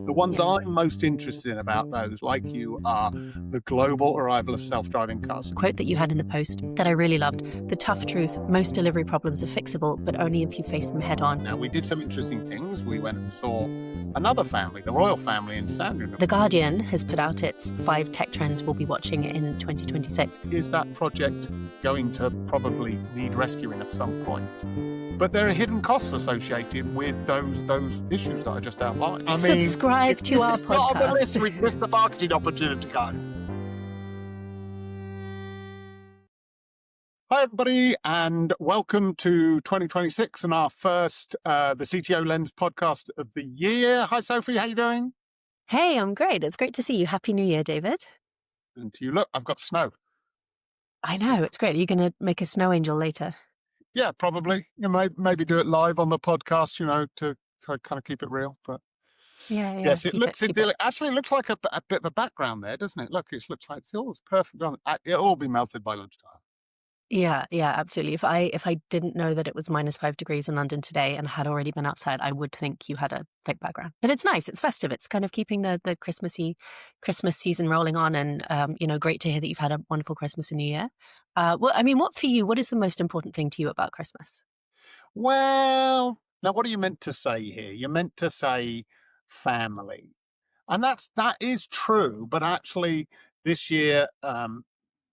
The ones Yeah. I'm most interested in about those, like you, are the global arrival of self-driving cars. Quote that you had in the post that I really loved. The tough truth, most delivery problems are fixable, but only if you face them head on. Now, we did some interesting things. We went and saw another family, the royal family in Sandringham. The Guardian has put out its 5 tech trends we'll be watching in 2026. Is that project going to probably need rescuing at some point? But there are hidden costs associated with those issues that I just outlined. Subscribe to our It's not on the list. podcast. We've missed the marketing opportunity, guys. Hi, everybody, and welcome to 2026 and our first the CTO Lens podcast of the year. Hi, Sophie. How you doing? Hey, I'm great. It's great to see you. Happy New Year, David. And to you, look, I've got snow. I know, it's great. Are you going to make a snow angel later? Yeah, probably. You may maybe do it live on the podcast, to kind of keep it real. But Yeah. yes, it looks keep idyllic. Actually, it looks like a bit of a background there, doesn't it? Look, it looks like it's always perfect. It'll all be melted by lunchtime. Yeah, absolutely. If I didn't know that it was -5 degrees in London today and had already been outside, I would think you had a fake background. But it's nice. It's festive. It's kind of keeping the Christmas season rolling on, and great to hear that you've had a wonderful Christmas and New Year. What for you? What is the most important thing to you about Christmas? Well, now what are you meant to say here? You're meant to say family, and that is true. But actually, this year,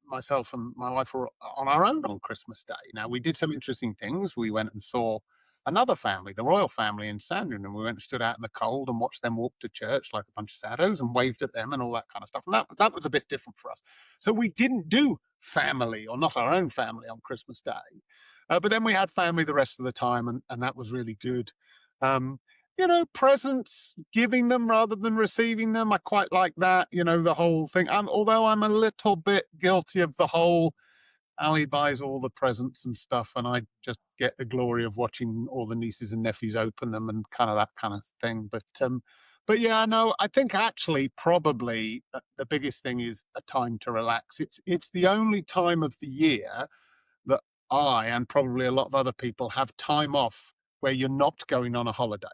myself and my wife were on our own on Christmas Day. Now, we did some interesting things. We went and saw another family, the royal family in Sandringham, and we went and stood out in the cold and watched them walk to church like a bunch of saddos and waved at them and all that kind of stuff. And that was a bit different for us. So we didn't do family, or not our own family, on Christmas Day. But then we had family the rest of the time, and that was really good. Um, presents, giving them rather than receiving them. I quite like that, the whole thing. Although I'm a little bit guilty of the whole Ali buys all the presents and stuff, and I just get the glory of watching all the nieces and nephews open them and kind of that kind of thing. But yeah, no, I think actually probably the biggest thing is a time to relax. It's the only time of the year that I and probably a lot of other people have time off where you're not going on a holiday.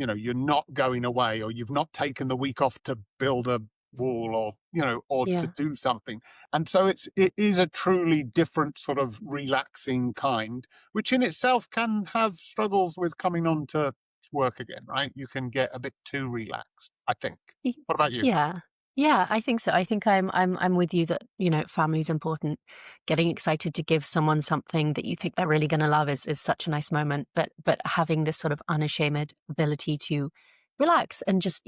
You're not going away, or you've not taken the week off to build a wall, or to Yeah. do something. And so it is a truly different sort of relaxing kind, which in itself can have struggles with coming on to work again, right? You can get a bit too relaxed, I think. Y- What about you? Yeah. I think so. I think I'm with you that, family's important. Getting excited to give someone something that you think they're really going to love is such a nice moment. But having this sort of unashamed ability to relax and just,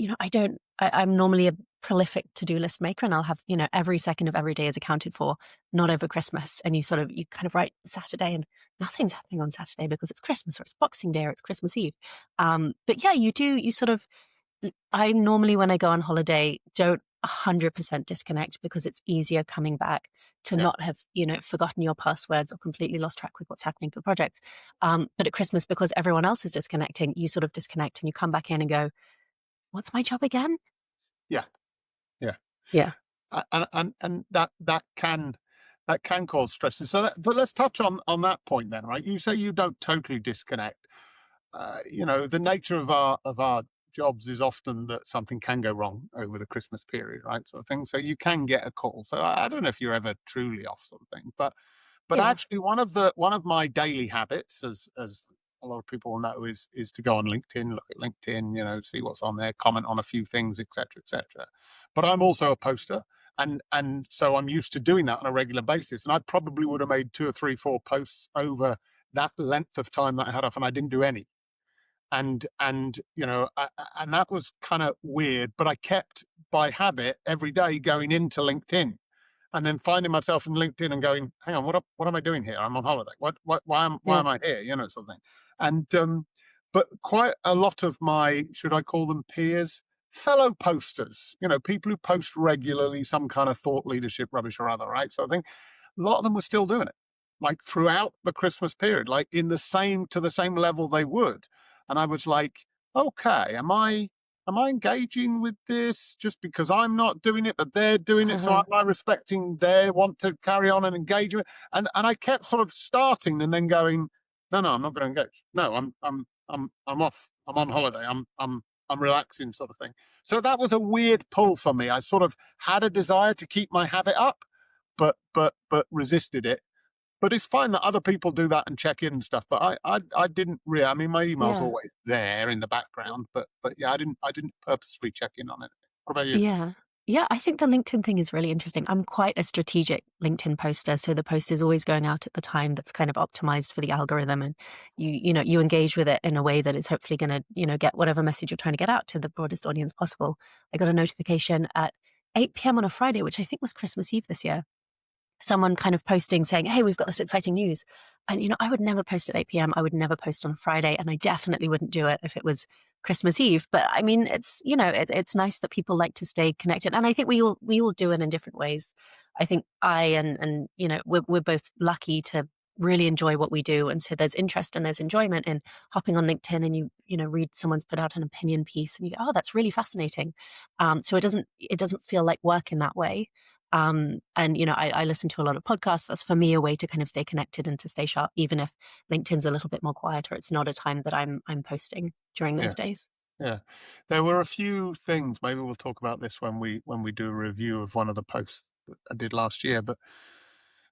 I'm normally a prolific to-do list maker, and I'll have, every second of every day is accounted for, not over Christmas. And you kind of write Saturday and nothing's happening on Saturday because it's Christmas or it's Boxing Day or it's Christmas Eve. But yeah, you sort of, I normally, when I go on holiday, don't 100% disconnect, because it's easier coming back to Yeah. not have, forgotten your passwords or completely lost track with what's happening for projects. But at Christmas, because everyone else is disconnecting, you sort of disconnect and you come back in and go, what's my job again? Yeah. Yeah. Yeah. And that can cause stresses. But let's touch on that point then, right? You say you don't totally disconnect. The nature of our jobs is often that something can go wrong over the Christmas period, right? Sort of thing. So you can get a call. So I don't know if you're ever truly off something, but Yeah. actually one of my daily habits, as a lot of people will know, is to go on LinkedIn, look at LinkedIn, see what's on there, comment on a few things, etc., etc. But I'm also a poster, and so I'm used to doing that on a regular basis. And I probably would have made 2 or 3, 4 posts over that length of time that I had off, and I didn't do any. And and that was kind of weird, but I kept by habit every day going into LinkedIn and then finding myself in LinkedIn and going, hang on, what am I doing here? I'm on holiday. Why Yeah. am I here? Something. And but quite a lot of my, should I call them peers, fellow posters, people who post regularly, some kind of thought leadership rubbish or other, right? So I think a lot of them were still doing it, like throughout the Christmas period, like to the same level they would. And I was like, okay, am I engaging with this just because I'm not doing it, but they're doing it? So am I respecting their want to carry on and engage with it? And I kept sort of starting and then going, no, I'm not going to engage. No, I'm off. I'm on holiday. I'm I'm relaxing sort of thing. So that was a weird pull for me. I sort of had a desire to keep my habit up, but resisted it. But it's fine that other people do that and check in and stuff. But I didn't really. I mean, my email's Yeah. always there in the background, but yeah, I didn't purposely check in on it. What about you? Yeah. Yeah, I think the LinkedIn thing is really interesting. I'm quite a strategic LinkedIn poster, so the post is always going out at the time that's kind of optimized for the algorithm, and you engage with it in a way that is hopefully going to, get whatever message you're trying to get out to the broadest audience possible. I got a notification at 8 p.m. on a Friday, which I think was Christmas Eve this year, someone kind of posting saying, "Hey, we've got this exciting news." And, I would never post at 8 p.m. I would never post on a Friday. And I definitely wouldn't do it if it was Christmas Eve. But I mean, it's nice that people like to stay connected. And I think we all do it in different ways. I think we're both lucky to really enjoy what we do. And so there's interest and there's enjoyment in hopping on LinkedIn and you read someone's put out an opinion piece and you go, "Oh, that's really fascinating." So it doesn't feel like work in that way. And I listen to a lot of podcasts. That's for me a way to kind of stay connected and to stay sharp, even if LinkedIn's a little bit more quieter. It's not a time that I'm posting during Yeah, those days. yeah. There were a few things. Maybe we'll talk about this when we do a review of one of the posts that I did last year. But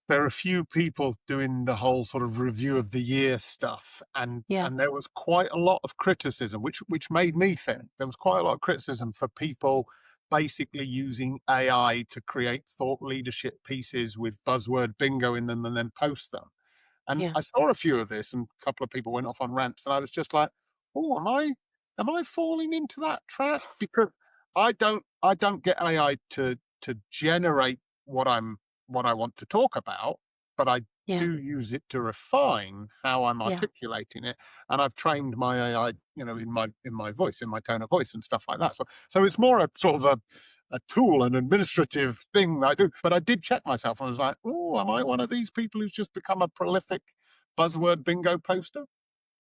there are a few people doing the whole sort of review of the year stuff, and Yeah, and there was quite a lot of criticism, which made me think there was quite a lot of criticism for people basically using AI to create thought leadership pieces with buzzword bingo in them and then post them. And yeah, I saw a few of this, and a couple of people went off on rants, and I was just like, "Oh, am I falling into that trap?" Because I don't get AI to generate what I want to talk about, but I yeah, do use it to refine how I'm yeah. articulating it, and I've trained my AI, in my voice, in my tone of voice, and stuff like that. So it's more a sort of a tool, an administrative thing that I do. But I did check myself, and I was like, "Oh, am I one of these people who's just become a prolific buzzword bingo poster?"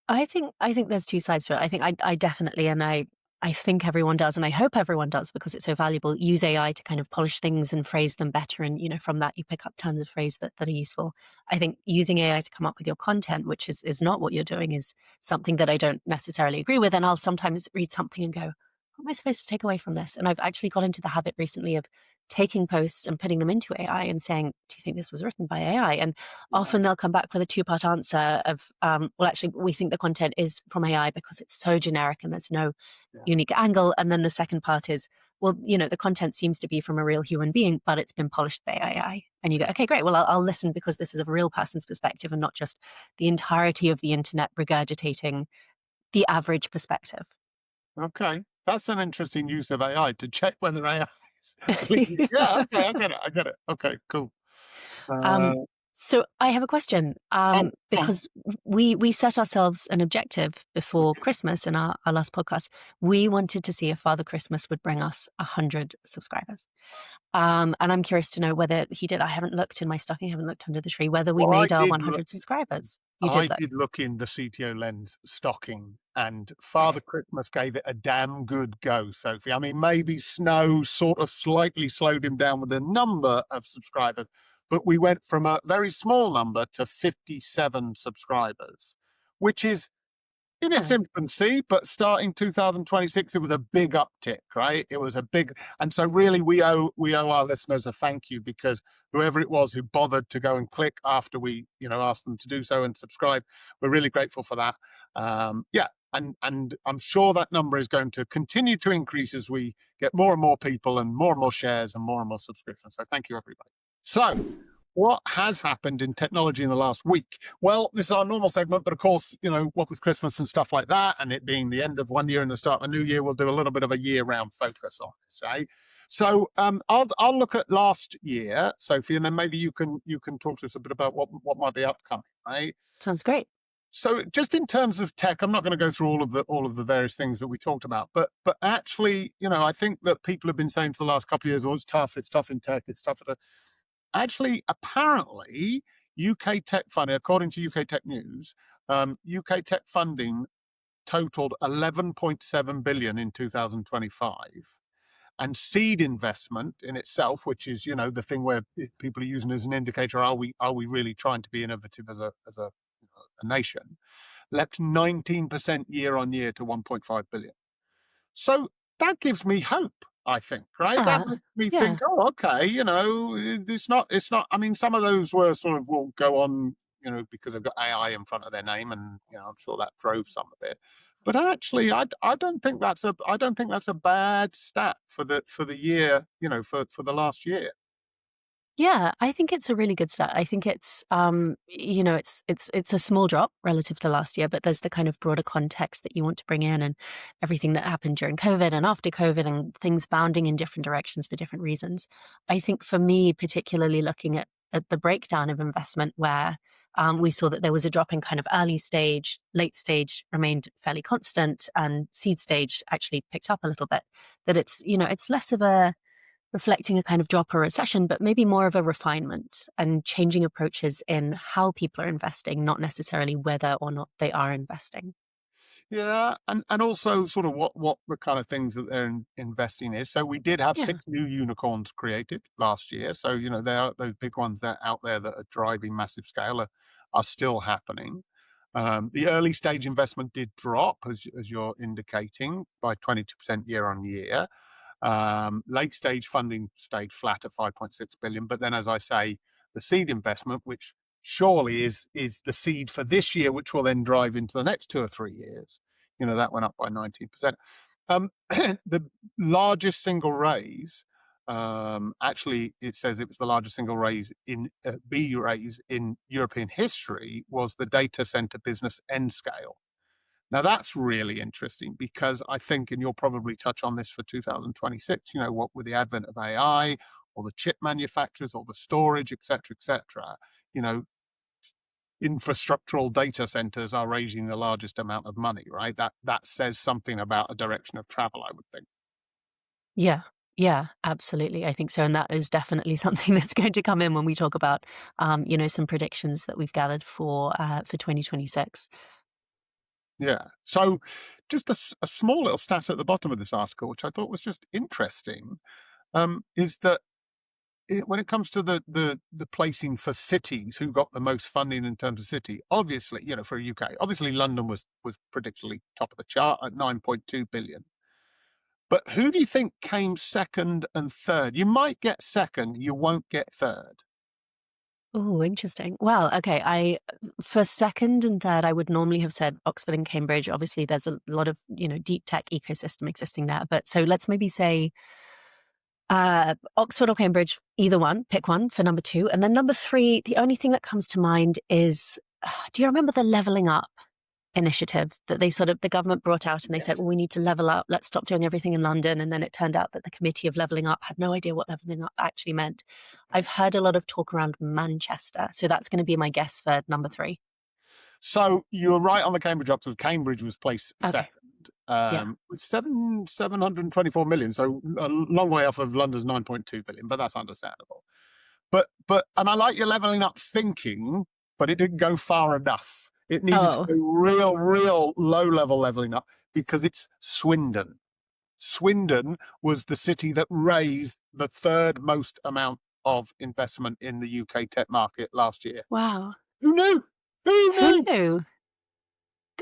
I think there's two sides to it. I think I definitely, and I think everyone does, and I hope everyone does because it's so valuable, use AI to kind of polish things and phrase them better. And, from that you pick up tons of phrases that are useful. I think using AI to come up with your content, which is not what you're doing, is something that I don't necessarily agree with. And I'll sometimes read something and go, "What am I supposed to take away from this?" And I've actually got into the habit recently of taking posts and putting them into AI and saying, "Do you think this was written by AI?" And Right. often they'll come back with a two-part answer of, well, actually, we think the content is from AI because it's so generic and there's no Yeah. unique angle. And then the second part is, well, the content seems to be from a real human being, but it's been polished by AI. And you go, "Okay, great. Well, I'll listen because this is a real person's perspective and not just the entirety of the internet regurgitating the average perspective." Okay. That's an interesting use of AI to check whether AI is believing. Yeah. Okay. I get it. I get it. Okay. Cool. Uh, Um, so I have a question, oh, go on. because we set ourselves an objective We before did. Christmas in our last podcast. We wanted to see if Father Christmas would bring us 100 subscribers. And I'm curious to know whether he did. I haven't looked in my stocking, I haven't looked under the tree, whether we Well, I made our did look. 100 subscribers. You I did look. did look in the CTO Lens stocking, and Father Christmas gave it a damn good go, Sophie. I mean, maybe snow sort of slightly slowed him down with the number of subscribers, but we went from a very small number to 57 subscribers, which is in its Yeah, infancy, but starting 2026, it was a big uptick, right? It was a big, and so really we owe our listeners a thank you, because whoever it was who bothered to go and click after we asked them to do so and subscribe, we're really grateful for that. Yeah, and I'm sure that number is going to continue to increase as we get more and more people and more shares and more subscriptions. So thank you, everybody. So what has happened in technology in the last week? Well, this is our normal segment, but of course, what with Christmas and stuff like that, and it being the end of one year and the start of a new year, we'll do a little bit of a year-round focus on this, right? So, I'll look at last year, Sophie, and then maybe you can talk to us a bit about what might be upcoming, right? sounds great. So, just in terms of tech, I'm not going to go through all of the various things that we talked about, but actually, I think that people have been saying for the last couple of years, "Oh, it's tough in tech, it's tough at." Actually, apparently, UK tech funding, according to UK Tech News, UK tech funding totaled 11.7 billion in 2025. And seed investment in itself, which is, the thing where people are using as an indicator, are we really trying to be innovative as a nation, leapt 19% year on year to 1.5 billion. So that gives me hope, I think, right? That Yeah, makes me think, yeah. oh, okay, it's not, I mean, some of those were sort of will go on, because they've got AI in front of their name, and I'm sure that drove some of it. But actually, I don't think that's a bad stat for the year, for the last year. Yeah, I think it's a really good start. I think it's, it's a small drop relative to last year, but there's the kind of broader context that you want to bring in, and everything that happened during COVID and after COVID, and things bounding in different directions for different reasons. I think for me, particularly looking at the breakdown of investment, where we saw that there was a drop in kind of early stage, late stage remained fairly constant, and seed stage actually picked up a little bit. That it's less of a reflecting a kind of drop or recession, but maybe more of a refinement and changing approaches in how people are investing, not necessarily whether or not they are investing. Yeah, and also sort of what the kind of things that they're investing is. So we did have Yeah. 6 new unicorns created last year. So there are those big ones that out there that are driving massive scale are still happening. The early stage investment did drop, as you're indicating, by 22% year on year. Late stage funding stayed flat at 5.6 billion, but then, as I say, the seed investment, which surely is the seed for this year, which will then drive into the next 2 or 3 years, that went up by 19%. The largest single raise, actually, it says it was the largest single raise in B raise in European history, was the data center business Nscale. Now that's really interesting because I think, and you'll probably touch on this for 2026, what with the advent of AI or the chip manufacturers or the storage, et cetera, you know, infrastructural data centers are raising the largest amount of money, right? That says something about a direction of travel, I would think. Yeah. Yeah, absolutely. I think so. And that is definitely something that's going to come in when we talk about, some predictions that we've gathered for 2026. Yeah. So just a small little stat at the bottom of this article, which I thought was just interesting, is that when it comes to the placing for cities, who got the most funding in terms of city, obviously, for UK, obviously London was predictably top of the chart at 9.2 billion. But who do you think came second and third? You might get second, you won't get third. Oh, interesting. Well, okay. I For second and third, I would normally have said Oxford and Cambridge. Obviously, there's a lot of deep tech ecosystem existing there. But so let's maybe say Oxford or Cambridge, either one. Pick one for number two, and then number three. The only thing that comes to mind is, do you remember the leveling up initiative that the government brought out, and they said, Yes. well, we need to level up. Let's stop doing everything in London. And then it turned out that the Committee of Levelling Up had no idea what levelling up actually meant. I've heard a lot of talk around Manchester. So that's going to be my guess for number three. So you were right on the Cambridge Oxford. Cambridge was placed Okay. second, Yeah. with 724 million. So a long way off of London's 9.2 billion, but that's understandable. But and I like your leveling up thinking, but it didn't go far enough. It needed to Oh, go real low level leveling up because it's Swindon. Swindon was the city that raised the third most amount of investment in the UK tech market last year. wow. Who knew? Who Who knew? knew?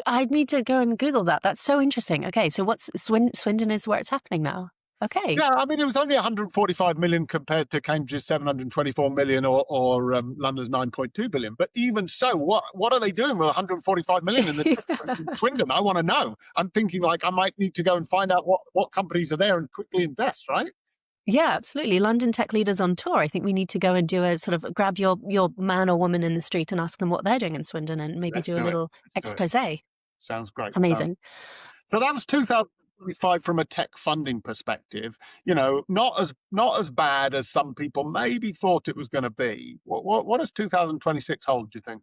I'd need to go and Google that. That's so interesting. Okay. So what's Swindon is where it's happening now. Okay. Yeah, I mean, it was only 145 million compared to Cambridge's 724 million or London's 9.2 billion. But even so, what are they doing with 145 million in the Swindon? I want to know. I'm thinking like I might need to go and find out what companies are there and quickly invest, right? Yeah, absolutely. London tech leaders on tour. I think we need to go and do a sort of grab your man or woman in the street and ask them what they're doing in Swindon, and maybe Let's do a do it. little Let's do it. expose. Sounds great. Amazing. So that was 2025 from a tech funding perspective. Not as bad as some people maybe thought it was going to be. What does 2026 hold? Do you think?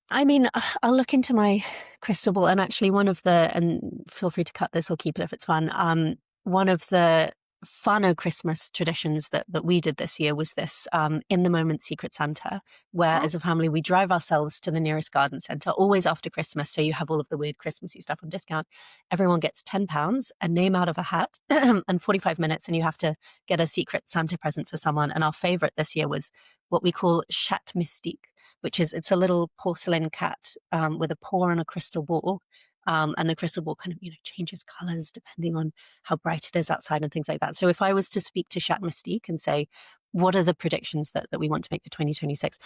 I mean, I'll look into my crystal ball, and actually and feel free to cut this or keep it if it's fun. One of the funner Christmas traditions that we did this year was this in the moment Secret Santa, where Oh, as a family we drive ourselves to the nearest garden centre, always after Christmas. So you have all of the weird Christmassy stuff on discount. Everyone gets £10, a name out of a hat, and 45 minutes, and you have to get a secret Santa present for someone. And our favourite this year was what we call Chat Mystique, which is it's a little porcelain cat with a paw and a crystal ball. And the crystal ball kind of, changes colors depending on how bright it is outside and things like that. So if I was to speak to Chat Mystique and say, what are the predictions that we want to make for 2026?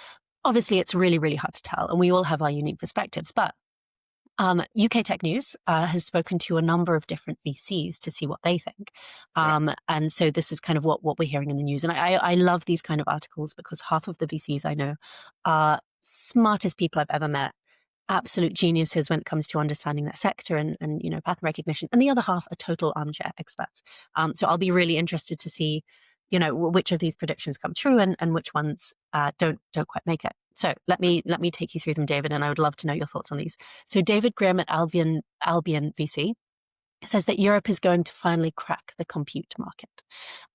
Obviously, it's really, really hard to tell, and we all have our unique perspectives. But UK Tech News has spoken to a number of different VCs to see what they think. Yeah. And so this is kind of what we're hearing in the news. And I love these kind of articles because half of the VCs I know are smartest people I've ever met, absolute geniuses when it comes to understanding that sector and pattern recognition. And the other half are total armchair experts. So I'll be really interested to see, which of these predictions come true and which ones don't quite make it. So let me take you through them, David, and I would love to know your thoughts on these. So David Grimm at Albion VC says that Europe is going to finally crack the compute market.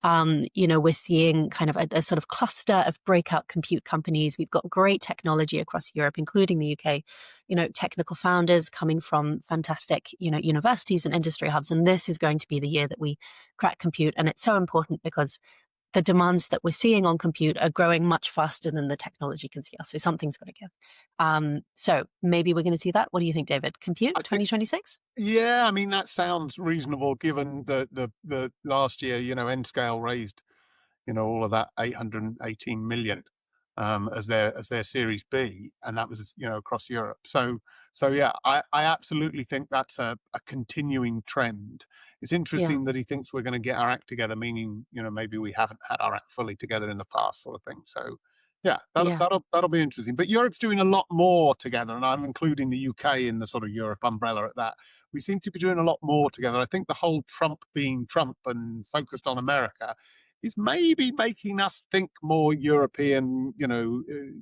We're seeing kind of a sort of cluster of breakout compute companies. We've got great technology across Europe, including the UK, technical founders coming from fantastic, universities and industry hubs. And this is going to be the year that we crack compute. And it's so important because the demands that we're seeing on compute are growing much faster than the technology can scale. So something's got to give. So maybe we're going to see that. What do you think, David? Compute 2026? Yeah, I mean, that sounds reasonable given the last year, N-Scale raised, all of that 818 million as their Series B, and that was, across Europe. So yeah, I absolutely think that's a continuing trend. It's Yeah. interesting that he thinks we're going to get our act together, meaning, maybe we haven't had our act fully together in the past, sort of thing. So yeah, Yeah. that'll be interesting. But Europe's doing a lot more together, and I'm including the UK in the sort of Europe umbrella at that. We seem to be doing a lot more together. I think the whole Trump being Trump and focused on America is maybe making us think more European,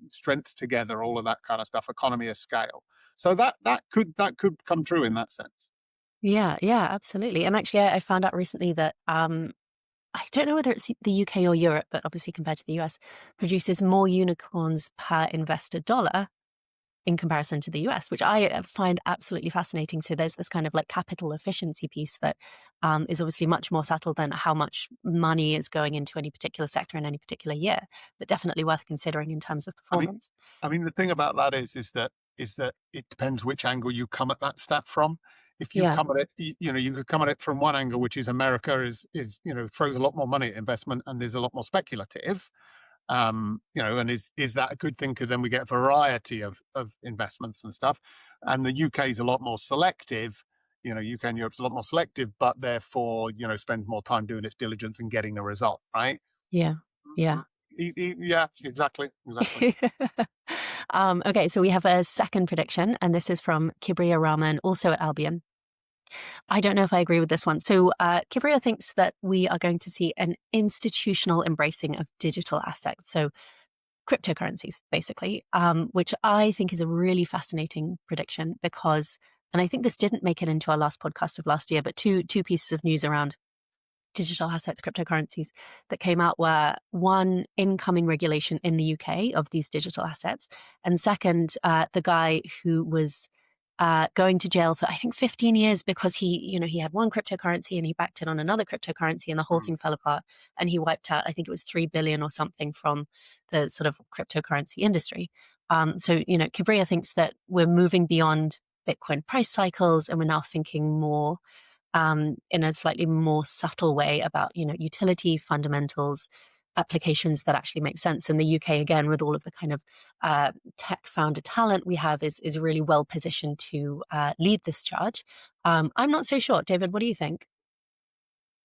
strength together, all of that kind of stuff, economy of scale. So that could come true in that sense. Yeah, absolutely. And actually, I found out recently that I don't know whether it's the UK or Europe, but obviously compared to the US, produces more unicorns per investor dollar in comparison to the US, which I find absolutely fascinating. So there's this kind of like capital efficiency piece that is obviously much more subtle than how much money is going into any particular sector in any particular year, but definitely worth considering in terms of I mean, performance. the thing about that is that it depends which angle you come at that stat from. If you Yeah, come at it, you could come at it from one angle, which is America is throws a lot more money at investment and is a lot more speculative. And is that a good thing? Because then we get variety of investments and stuff. And the UK is a lot more selective. UK and Europe's a lot more selective, but therefore, spend more time doing its diligence and getting a result, right? yeah, yeah. Yeah, exactly. Okay, so we have a second prediction, and this is from Kibriya Rahman, also at Albion. I don't know if I agree with this one. So Kibriya thinks that we are going to see an institutional embracing of digital assets. So cryptocurrencies, basically, which I think is a really fascinating prediction because, and I think this didn't make it into our last podcast of last year, but two pieces of news around digital assets, cryptocurrencies that came out were one, incoming regulation in the UK of these digital assets, and second, the guy who was going to jail for I think 15 years because he had one cryptocurrency and he backed it on another cryptocurrency and the whole thing fell apart and he wiped out I think it was 3 billion or something from the sort of cryptocurrency industry. So Kibriya thinks that we're moving beyond Bitcoin price cycles and we're now thinking more in a slightly more subtle way about utility fundamentals, applications that actually make sense. And the UK, again, with all of the kind of tech founder talent we have, is really well positioned to lead this charge. I'm not so sure, David. What do you think?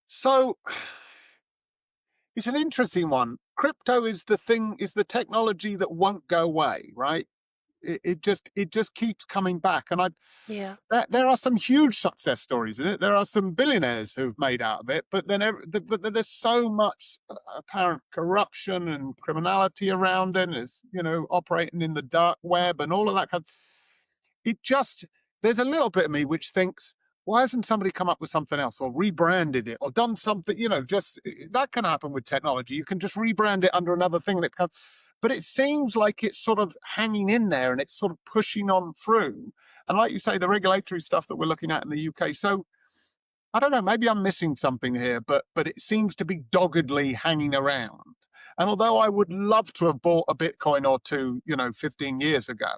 So it's an interesting one. Crypto is the technology that won't go away, right? It just keeps coming back, and Yeah. there are some huge success stories in it. There are some billionaires who've made out of it, but but there's so much apparent corruption and criminality around it. And it's operating in the dark web and all of that kind. It just there's a little bit of me which thinks, why hasn't somebody come up with something else or rebranded it or done something? Just that can happen with technology. You can just rebrand it under another thing that comes. But it seems like it's sort of hanging in there and it's sort of pushing on through. And like you say, the regulatory stuff that we're looking at in the UK. So I don't know, maybe I'm missing something here, but it seems to be doggedly hanging around. And although I would love to have bought a Bitcoin or two, 15 years ago,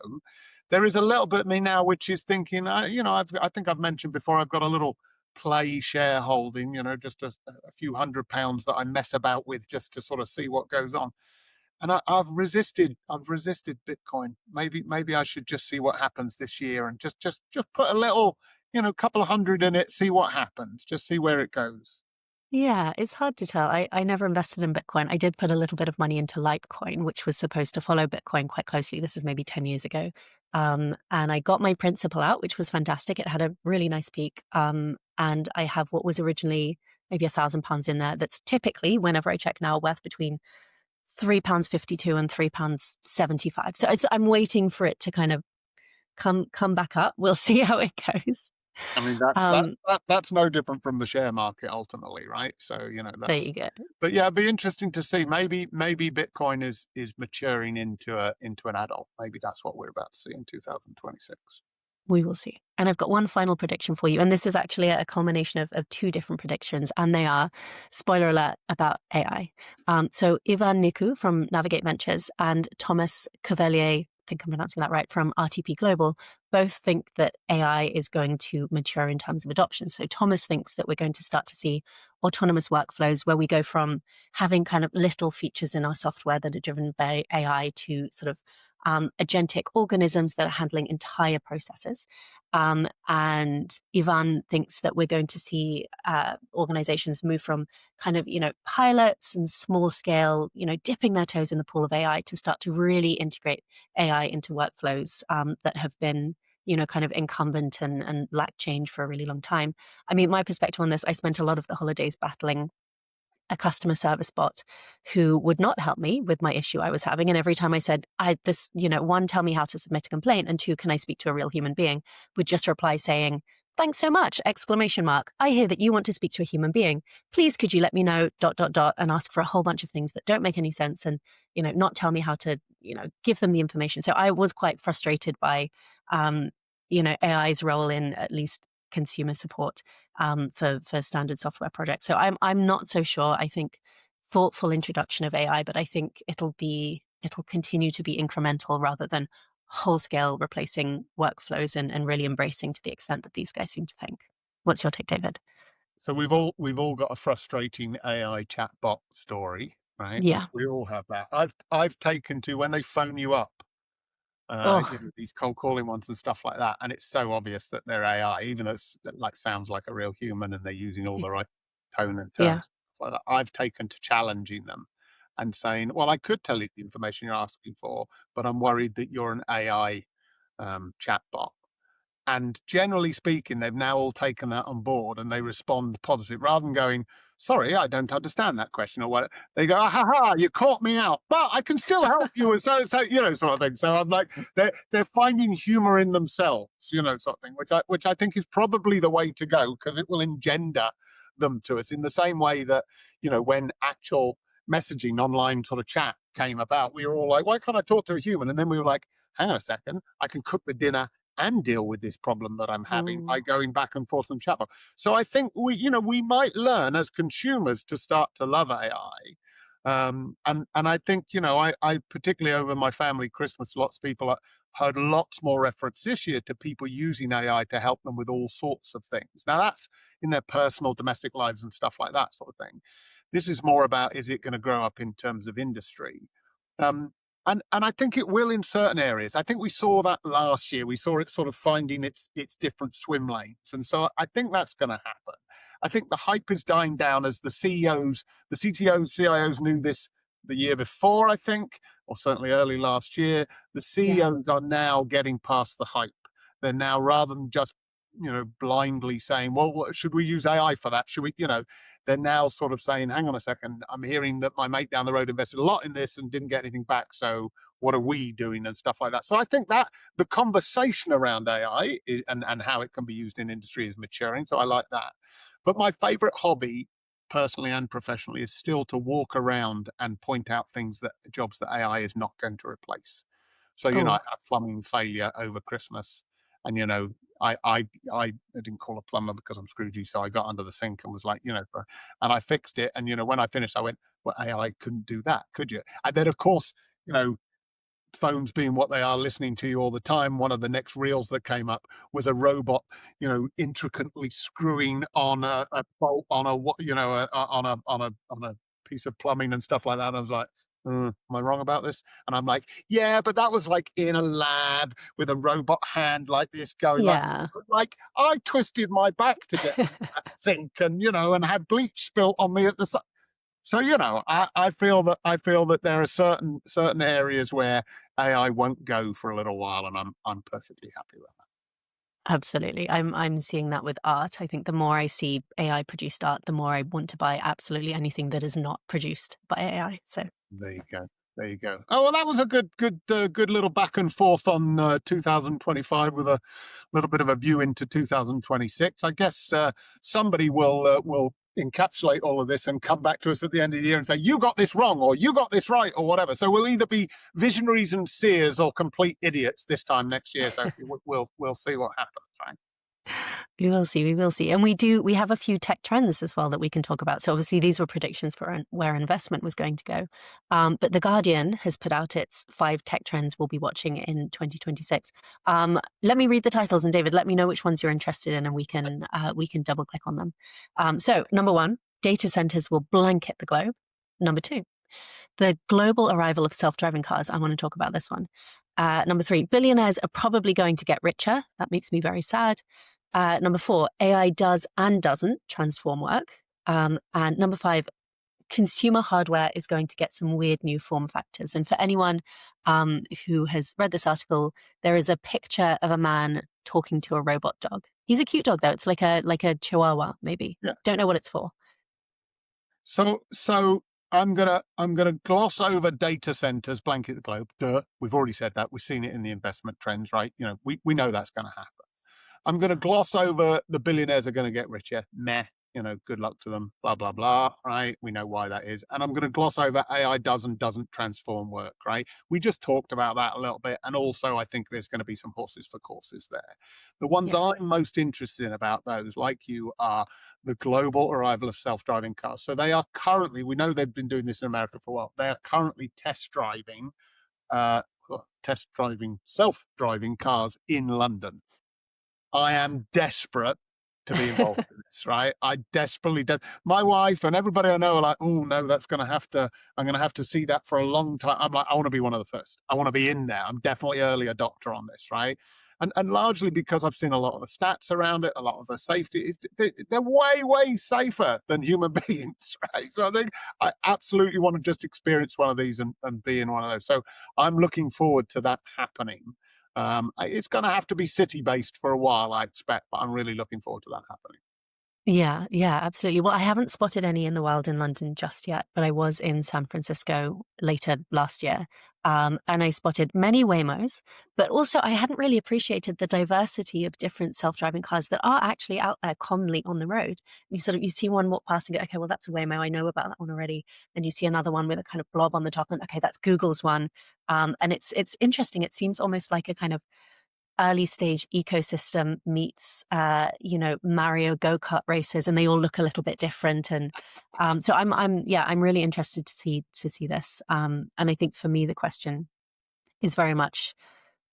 there is a little bit of me now which is thinking, I think I've mentioned before, I've got a little play shareholding, just a few £100 that I mess about with just to sort of see what goes on. And I've resisted Bitcoin. Maybe I should just see what happens this year and just put a little, couple of hundred in it, see what happens, just see where it goes. Yeah, it's hard to tell. I never invested in Bitcoin. I did put a little bit of money into Litecoin, which was supposed to follow Bitcoin quite closely. This is maybe 10 years ago. And I got my principal out, which was fantastic. It had a really nice peak. And I have what was originally maybe £1,000 in there. That's typically, whenever I check now, worth between £3.52 and £3.75. So I'm waiting for it to kind of come back up. We'll see how it goes. I mean, that that Um, that that's no different from the share market ultimately, right? So, there you that's. go. But yeah, it'd be interesting to see. Maybe Bitcoin is maturing into an adult. Maybe that's what we're about to see in 2026. We will see. And I've got one final prediction for you. And this is actually a culmination of two different predictions. And they are, spoiler alert, about AI. So Ivan Niku from Navigate Ventures and Thomas Cavelier, I think I'm pronouncing that right, from RTP Global, both think that AI is going to mature in terms of adoption. So Thomas thinks that we're going to start to see autonomous workflows where we go from having kind of little features in our software that are driven by AI to sort of agentic organisms that are handling entire processes. And Ivan thinks that we're going to see organizations move from kind of, pilots and small scale, dipping their toes in the pool of AI to start to really integrate AI into workflows that have been, kind of incumbent and lack change for a really long time. I mean, my perspective on this, I spent a lot of the holidays battling a customer service bot who would not help me with my issue I was having. And every time I said, one, tell me how to submit a complaint, and two, can I speak to a real human being, would just reply saying, thanks so much, exclamation mark. I hear that you want to speak to a human being. Please, could you let me know, ... and ask for a whole bunch of things that don't make any sense and, not tell me how to, give them the information. So I was quite frustrated by, AI's role in at least consumer support for standard software projects. So I'm not so sure. I think thoughtful introduction of AI, but I think it'll continue to be incremental rather than whole scale replacing workflows and really embracing to the extent that these guys seem to think. What's your take, David? So we've all got a frustrating AI chatbot story, right? Yeah. We all have that. I've taken to when they phone you up, Oh, these cold calling ones and stuff like that, and it's so obvious that they're AI, even though it like sounds like a real human and they're using all the right tone and yeah. terms. Like that. I've taken to challenging them and saying, "Well, I could tell you the information you're asking for, but I'm worried that you're an AI chatbot." And generally speaking, they've now all taken that on board and they respond positive rather than going, sorry, I don't understand that question or what. They go, ah, ha, ha, you caught me out, but I can still help you. So, sort of thing. So I'm like, they're finding humor in themselves, sort of thing, which I think is probably the way to go because it will engender them to us in the same way that, when actual messaging online sort of chat came about, we were all like, why can't I talk to a human? And then we were like, hang on a second, I can cook the dinner and deal with this problem that I'm having by Ooh. going back and forth on chatbot. So I think we might learn as consumers to start to love AI. And I think, I particularly over my family Christmas, lots of people heard lots more reference this year to people using AI to help them with all sorts of things. Now that's in their personal domestic lives and stuff like that sort of thing. This is more about, is it going to grow up in terms of industry? Um, and I think it will in certain areas. I think we saw that last year. We saw it sort of finding its different swim lanes, and so I think that's going to happen. I think the hype is dying down as the CEOs, the CTOs, CIOs knew this the year before, I think, or certainly early last year. The Yeah. CEOs are now getting past the hype. They're now, rather than just blindly saying, well, should we use AI for that? Should we, they're now sort of saying, hang on a second, I'm hearing that my mate down the road invested a lot in this and didn't get anything back. So what are we doing and stuff like that? So I think that the conversation around AI and how it can be used in industry is maturing. So I like that. But my favorite hobby, personally and professionally, is still to walk around and point out jobs that AI is not going to replace. So, I Oh, had a plumbing failure over Christmas and, I didn't call a plumber because I'm Scroogey, so I got under the sink and was like, and I fixed it. And when I finished, I went, "Well, AI couldn't do that, could you?" And then, of course, you know, phones being what they are, listening to you all the time. One of the next reels that came up was a robot, intricately screwing on a bolt on a, on a piece of plumbing and stuff like that. And I was like, am I wrong about this? And I'm like, yeah, but that was like in a lab with a robot hand like this going Yeah. like I twisted my back to get that sink, and had bleach spilt on me at the side. So I feel that there are certain areas where AI won't go for a little while, and I'm perfectly happy with that. Absolutely. I'm seeing that with art. I think the more I see AI produced art, the more I want to buy absolutely anything that is not produced by AI. So There you go. There you go. Oh well, that was a good little back and forth on 2025 with a little bit of a view into 2026. I guess somebody will encapsulate all of this and come back to us at the end of the year and say, you got this wrong, or you got this right, or whatever. So we'll either be visionaries and seers or complete idiots this time next year. So we'll see what happens, right? we will see. We will see. And we have a few tech trends as well that we can talk about. So obviously these were predictions for where investment was going to go. But The Guardian has put out its 5 tech trends we'll be watching in 2026. Let me read the titles, and David, let me know which ones you're interested in, and we can double click on them. So number 1, data centers will blanket the globe. Number 2, the global arrival of self-driving cars. I want to talk about this one. Number 3, billionaires are probably going to get richer. That makes me very sad. Number 4, AI does and doesn't transform work. And number 5, consumer hardware is going to get some weird new form factors. And for anyone who has read this article, there is a picture of a man talking to a robot dog. He's a cute dog, though. It's like a chihuahua, maybe. Yeah. Don't know what it's for. So I'm gonna gloss over data centers blanket the globe. Duh, we've already said that. We've seen it in the investment trends, right? We know that's going to happen. I'm going to gloss over the billionaires are going to get richer. Meh. Good luck to them. Blah blah blah. Right? We know why that is. And I'm going to gloss over AI does and doesn't transform work. Right? We just talked about that a little bit, and also I think there's going to be some horses for courses there. The ones Yeah. I'm most interested in about those, like you, are the global arrival of self-driving cars. So they are currently. We know they've been doing this in America for a while. They are currently self-driving cars in London. I am desperate to be involved in this, right? I desperately do. My wife and everybody I know are like, oh no, I'm going to have to see that for a long time. I'm like, I want to be one of the first. I want to be in there. I'm definitely early adopter on this, right? And largely because I've seen a lot of the stats around it, a lot of the safety. They're way, way safer than human beings, right? So I think I absolutely want to just experience one of these and be in one of those. So I'm looking forward to that happening. It's going to have to be city-based for a while, I expect, but I'm really looking forward to that happening. Yeah, absolutely. Well, I haven't spotted any in the wild in London just yet, but I was in San Francisco later last year, and I spotted many Waymos, but also I hadn't really appreciated the diversity of different self-driving cars that are actually out there commonly on the road. You see one walk past and go, okay, well, that's a Waymo. I know about that one already. Then you see another one with a kind of blob on the top, and okay, that's Google's one. And it's interesting. It seems almost like a kind of early stage ecosystem meets Mario go-kart races, and they all look a little bit different. And so I'm really interested to see this. And I think for me the question is very much,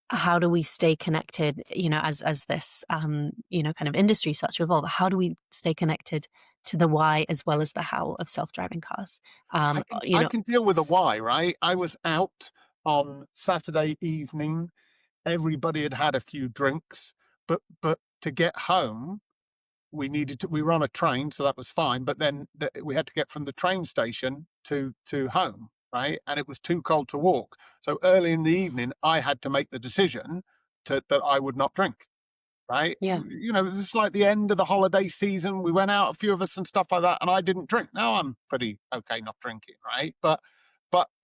how do we stay connected, as this kind of industry starts to evolve? How do we stay connected to the why as well as the how of self-driving cars? I can deal with the why, right? I was out on Saturday evening. Everybody had had a few drinks, but to get home, we were on a train, so that was fine. But then we had to get from the train station to home, right? And it was too cold to walk. So early in the evening, I had to make the decision that I would not drink. Right? Yeah. It was just like the end of the holiday season. We went out, a few of us and stuff like that, and I didn't drink. Now I'm pretty okay not drinking, right? But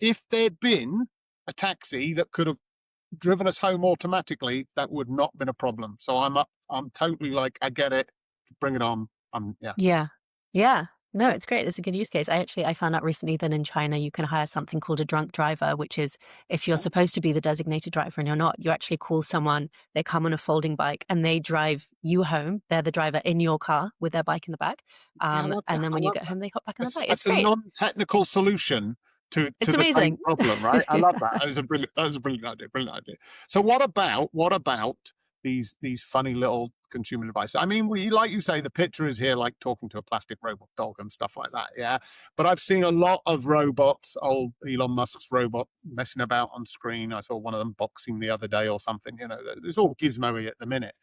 if there'd been a taxi that could have driven us home automatically, that would not have been a problem. So I'm totally like, I get it. Bring it on. Yeah. Yeah. No, it's great. It's a good use case. I found out recently that in China, you can hire something called a drunk driver, which is if you're supposed to be the designated driver and you're not, you actually call someone, they come on a folding bike and they drive you home. They're the driver in your car with their bike in the back. I love And that. then I when you love get that. home, they hop back on the bike. It's That's a great. non-technical solution to It's the same amazing. problem, right? I love that. That was a brilliant idea. Brilliant idea. So what about these funny little consumer devices? I mean, we like you say, the picture is here like talking to a plastic robot dog and stuff like that. Yeah. But I've seen a lot of robots, old Elon Musk's robot messing about on screen. I saw one of them boxing the other day or something. It's all gizmo-y at the minute.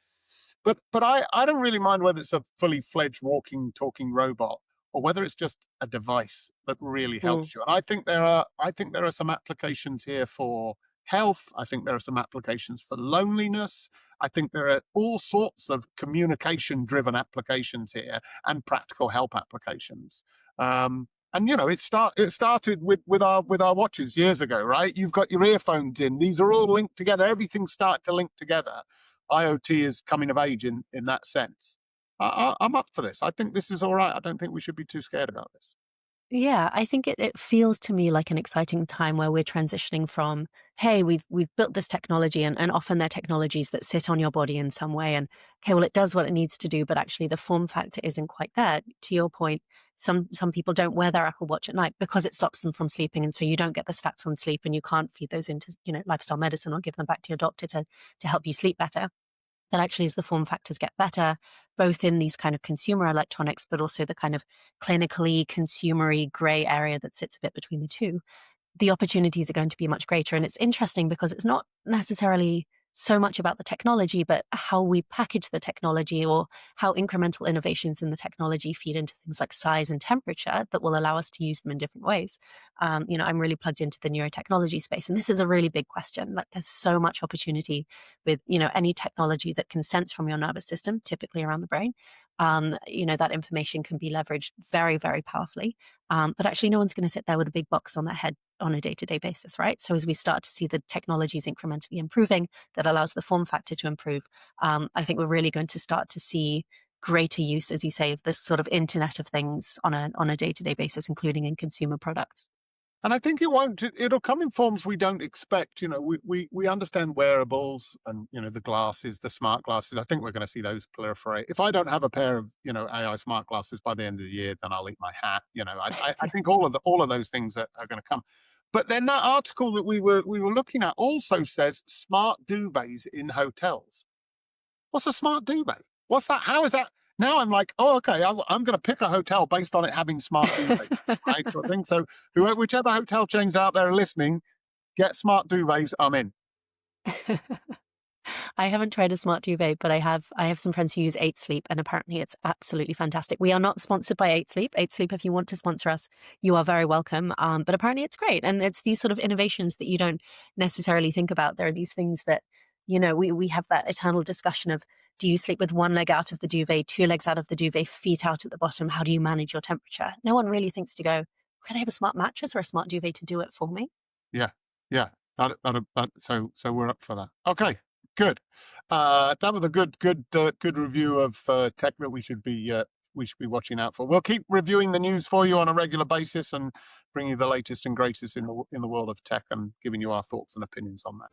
But I don't really mind whether it's a fully fledged walking, talking robot or whether it's just a device that really Mm. helps you. And I think there are some applications here for health. I think there are some applications for loneliness. I think there are all sorts of communication driven applications here and practical help applications. And it started with our watches years ago, right? You've got your earphones in. These are all linked together. Everything started to link together. IoT is coming of age in that sense. I'm up for this. I think this is all right. I don't think we should be too scared about this. Yeah, I think it feels to me like an exciting time where we're transitioning from, hey, we've built this technology and often they're technologies that sit on your body in some way and okay, well it does what it needs to do, but actually the form factor isn't quite there. To your point, some people don't wear their Apple Watch at night because it stops them from sleeping. And so you don't get the stats on sleep and you can't feed those into, lifestyle medicine or give them back to your doctor to help you sleep better. But actually, as the form factors get better, both in these kind of consumer electronics, but also the kind of clinically consumery gray area that sits a bit between the two, the opportunities are going to be much greater. And it's interesting because it's not necessarily so much about the technology, but how we package the technology or how incremental innovations in the technology feed into things like size and temperature that will allow us to use them in different ways. I'm really plugged into the neurotechnology space, and this is a really big question. Like, there's so much opportunity with any technology that can sense from your nervous system, typically around the brain. That information can be leveraged very, very powerfully. But actually, no one's going to sit there with a big box on their head on a day-to-day basis, right? So as we start to see the technologies incrementally improving, that allows the form factor to improve, I think we're really going to start to see greater use, as you say, of this sort of Internet of Things on a day-to-day basis, including in consumer products. And I think it won't. It'll come in forms we don't expect. We understand wearables and the glasses, the smart glasses. I think we're going to see those proliferate. If I don't have a pair of AI smart glasses by the end of the year, then I'll eat my hat. I think all of those things are going to come. But then that article that we were looking at also says smart duvets in hotels. What's a smart duvet? What's that? How is that? Now I'm like, oh, okay, I'm going to pick a hotel based on it having smart duvets, right? So I think so. Whichever hotel chains out there are listening, get smart duvets. I'm in. I haven't tried a smart duvet, but I have some friends who use 8 Sleep, and apparently it's absolutely fantastic. We are not sponsored by 8 Sleep. 8 Sleep, if you want to sponsor us, you are very welcome. But apparently it's great, and it's these sort of innovations that you don't necessarily think about. There are these things that we have that eternal discussion of: do you sleep with one leg out of the duvet, 2 legs out of the duvet, feet out at the bottom? How do you manage your temperature? No one really thinks to go, could I have a smart mattress or a smart duvet to do it for me? Yeah, yeah. So we're up for that. Okay, good. That was a good review of tech that we should be watching out for. We'll keep reviewing the news for you on a regular basis and bring you the latest and greatest in the world of tech and giving you our thoughts and opinions on that.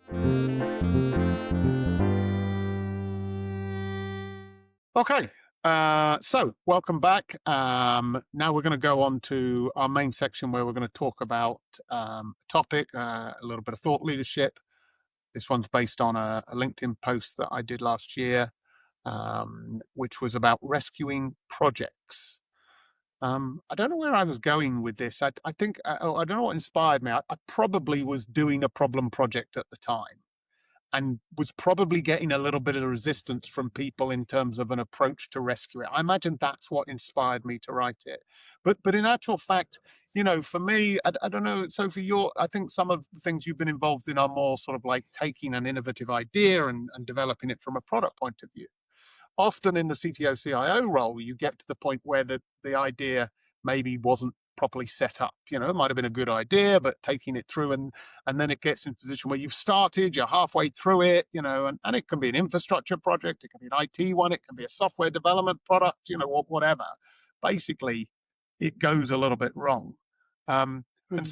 Okay, so welcome back. Now we're going to go on to our main section where we're going to talk about a topic, a little bit of thought leadership. This one's based on a LinkedIn post that I did last year, which was about rescuing projects. I don't know where I was going with this. I think I don't know what inspired me. I probably was doing a problem project at the time and was probably getting a little bit of resistance from people in terms of an approach to rescue it. I imagine that's what inspired me to write it. But in actual fact, for me, I don't know, Sophie, I think some of the things you've been involved in are more sort of like taking an innovative idea and developing it from a product point of view. Often in the CTO CIO role, you get to the point where the idea maybe wasn't properly set up. It might have been a good idea, but taking it through and then it gets in a position where you've started, you're halfway through it, and it can be an infrastructure project, it can be an IT one, it can be a software development product, whatever. Basically, it goes a little bit wrong. And Mm.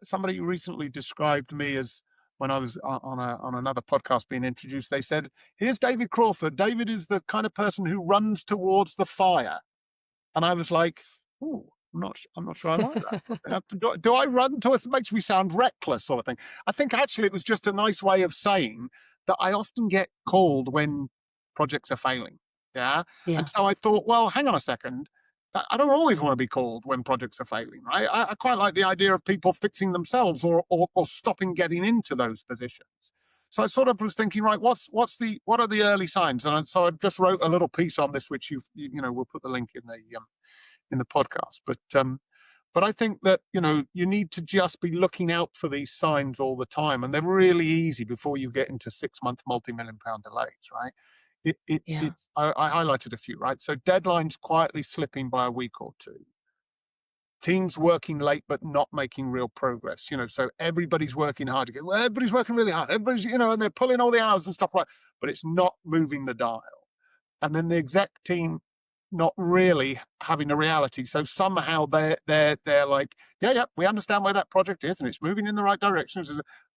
somebody recently described me as, when I was on another podcast being introduced, they said, here's David Crawford. David is the kind of person who runs towards the fire. And I was like, ooh, I'm not sure I like that. Do I run to us? It makes me sound reckless, sort of thing. I think actually it was just a nice way of saying that I often get called when projects are failing. Yeah. And Yeah. so I thought, well, hang on a second. I don't always want to be called when projects are failing, right? I quite like the idea of people fixing themselves or stopping getting into those positions. So I sort of was thinking, right, what are the early signs? And so I just wrote a little piece on this, which we'll put the link in the podcast. But I think that you need to just be looking out for these signs all the time, and they're really easy before you get into 6-month multi-million-pound delays, right? Yeah. I highlighted a few, right? So deadlines quietly slipping by a week or two. Teams working late but not making real progress. So everybody's working hard again. Well, everybody's working really hard. Everybody's, and they're pulling all the hours and stuff like, but it's not moving the dial. And then the exec team not really having a reality. So somehow they're like, yeah, we understand where that project is and it's moving in the right direction.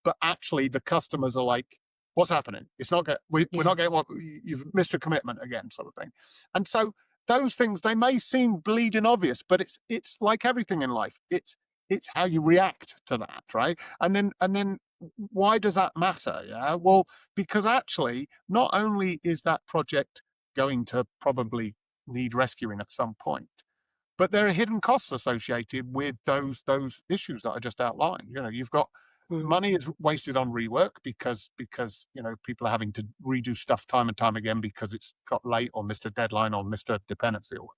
But actually the customers are like, what's happening? It's not good. We're Yeah. not getting what you've missed a commitment again, sort of thing. And so those things, they may seem bleeding obvious, but it's like everything in life. It's how you react to that, right? And then why does that matter? Yeah. Well, because actually, not only is that project going to probably need rescuing at some point, but there are hidden costs associated with those issues that I just outlined. You've got Mm. money is wasted on rework because people are having to redo stuff time and time again because it's got late or missed a deadline or missed a dependency. Or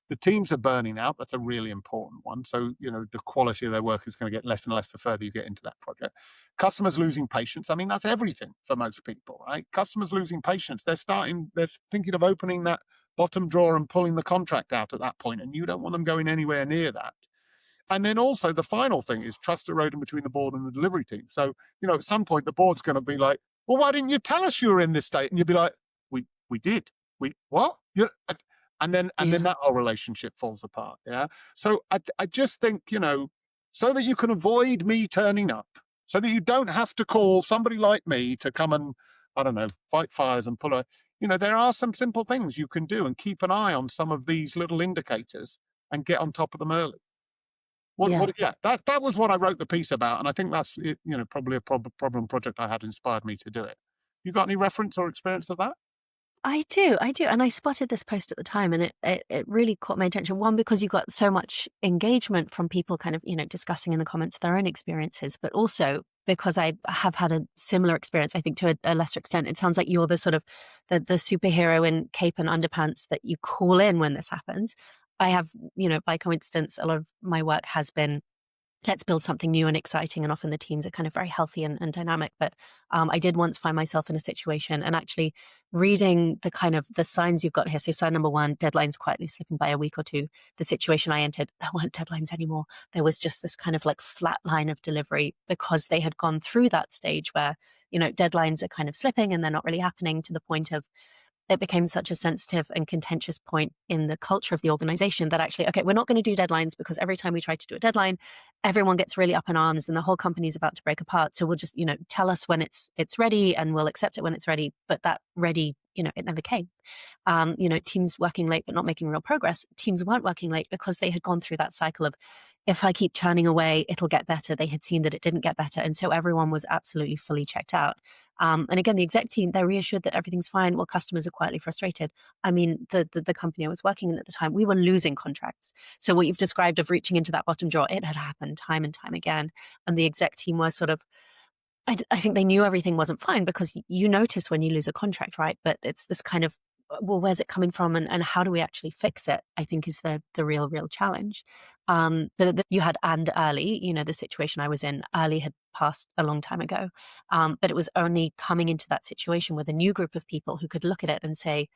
the teams are burning out. That's a really important one. So, the quality of their work is going to get less and less the further you get into that project. Customers losing patience. I mean, that's everything for most people, right? Customers losing patience. They're thinking of opening that bottom drawer and pulling the contract out at that point, and you don't want them going anywhere near that. And then also the final thing is trust eroding between the board and the delivery team. So, at some point the board's going to be like, well, why didn't you tell us you were in this state? And you'd be like, we did. We what? And then Yeah. that whole relationship falls apart. Yeah. So I just think, so that you can avoid me turning up, so that you don't have to call somebody like me to come and, I don't know, fight fires and there are some simple things you can do and keep an eye on some of these little indicators and get on top of them early. Yeah. Yeah, that was what I wrote the piece about. And I think that's it, probably a problem project I had inspired me to do it. You got any reference or experience of that? I do. And I spotted this post at the time and it really caught my attention. One, because you got so much engagement from people kind of, discussing in the comments their own experiences, but also because I have had a similar experience, I think to a lesser extent. It sounds like you're the sort of the superhero in cape and underpants that you call in when this happens. I have, by coincidence, a lot of my work has been, let's build something new and exciting. And often the teams are kind of very healthy and dynamic. But I did once find myself in a situation and actually reading the kind of the signs you've got here. So sign number one, deadlines quietly slipping by a week or two. The situation I entered, there weren't deadlines anymore. There was just this kind of like flat line of delivery because they had gone through that stage where, deadlines are kind of slipping and they're not really happening, to the point of it became such a sensitive and contentious point in the culture of the organization that actually, okay, we're not going to do deadlines because every time we try to do a deadline, everyone gets really up in arms and the whole company is about to break apart. So we'll just, tell us when it's ready and we'll accept it when it's ready. But that ready, it never came. Teams working late but not making real progress. Teams weren't working late because they had gone through that cycle of, if I keep churning away, it'll get better. They had seen that it didn't get better. And so everyone was absolutely fully checked out. And again, the exec team, they're reassured that everything's fine while customers are quietly frustrated. I mean, the company I was working in at the time, we were losing contracts. So what you've described of reaching into that bottom drawer, it had happened time and time again. And the exec team was sort of, I think they knew everything wasn't fine because you notice when you lose a contract, right? But it's this kind of, well, where's it coming from and how do we actually fix it? I think is the real challenge. But you had and early, the situation I was in, early had passed a long time ago. But it was only coming into that situation with a new group of people who could look at it and say,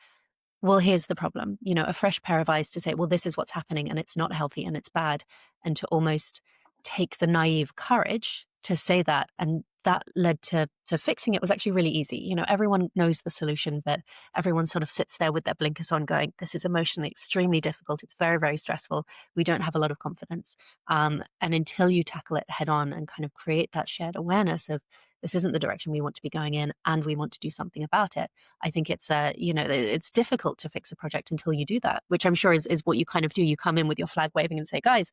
well, here's the problem, a fresh pair of eyes to say, well, this is what's happening and it's not healthy and it's bad. And to almost take the naive courage to say that and that led to fixing it was actually really easy. Everyone knows the solution, but everyone sort of sits there with their blinkers on going, this is emotionally extremely difficult. It's very, very stressful. We don't have a lot of confidence. And until you tackle it head on and kind of create that shared awareness of this isn't the direction we want to be going in and we want to do something about it, I think it's difficult to fix a project until you do that, which I'm sure is what you kind of do. You come in with your flag waving and say, guys,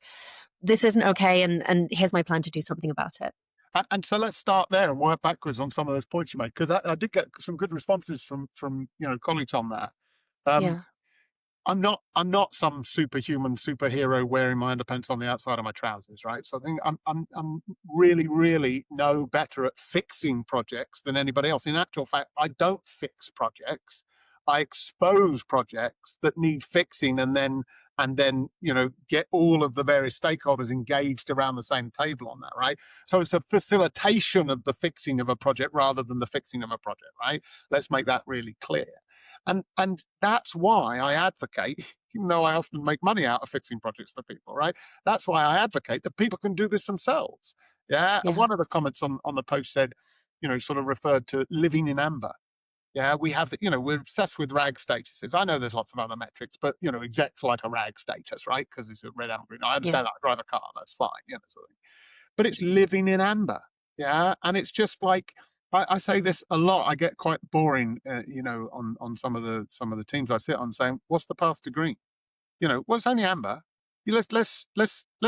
this isn't okay. And here's my plan to do something about it. And so let's start there and work backwards on some of those points you made, because I did get some good responses from colleagues on that. Um, Yeah. I'm not some superhuman superhero wearing my underpants on the outside of my trousers, right? So I think I'm really, really no better at fixing projects than anybody else. In actual fact, I don't fix projects. I expose projects that need fixing, and then get all of the various stakeholders engaged around the same table on that, right? So it's a facilitation of the fixing of a project rather than the fixing of a project, right? Let's make that really clear. And that's why I advocate, even though I often make money out of fixing projects for people, right? That's why I advocate that people can do this themselves. Yeah. And Yeah. one of the comments on the post said, sort of referred to living in amber. Yeah, we have, we're obsessed with RAG statuses. I know there's lots of other metrics, but, execs like a RAG status, right? Because it's a red, amber, green. I Yeah. understand that. I drive a car, that's fine, sort of thing. But it's living in amber. Yeah. And it's just like, I say this a lot. I get quite boring, on some of the teams I sit on, saying, what's the path to green? Well, it's only amber. Let's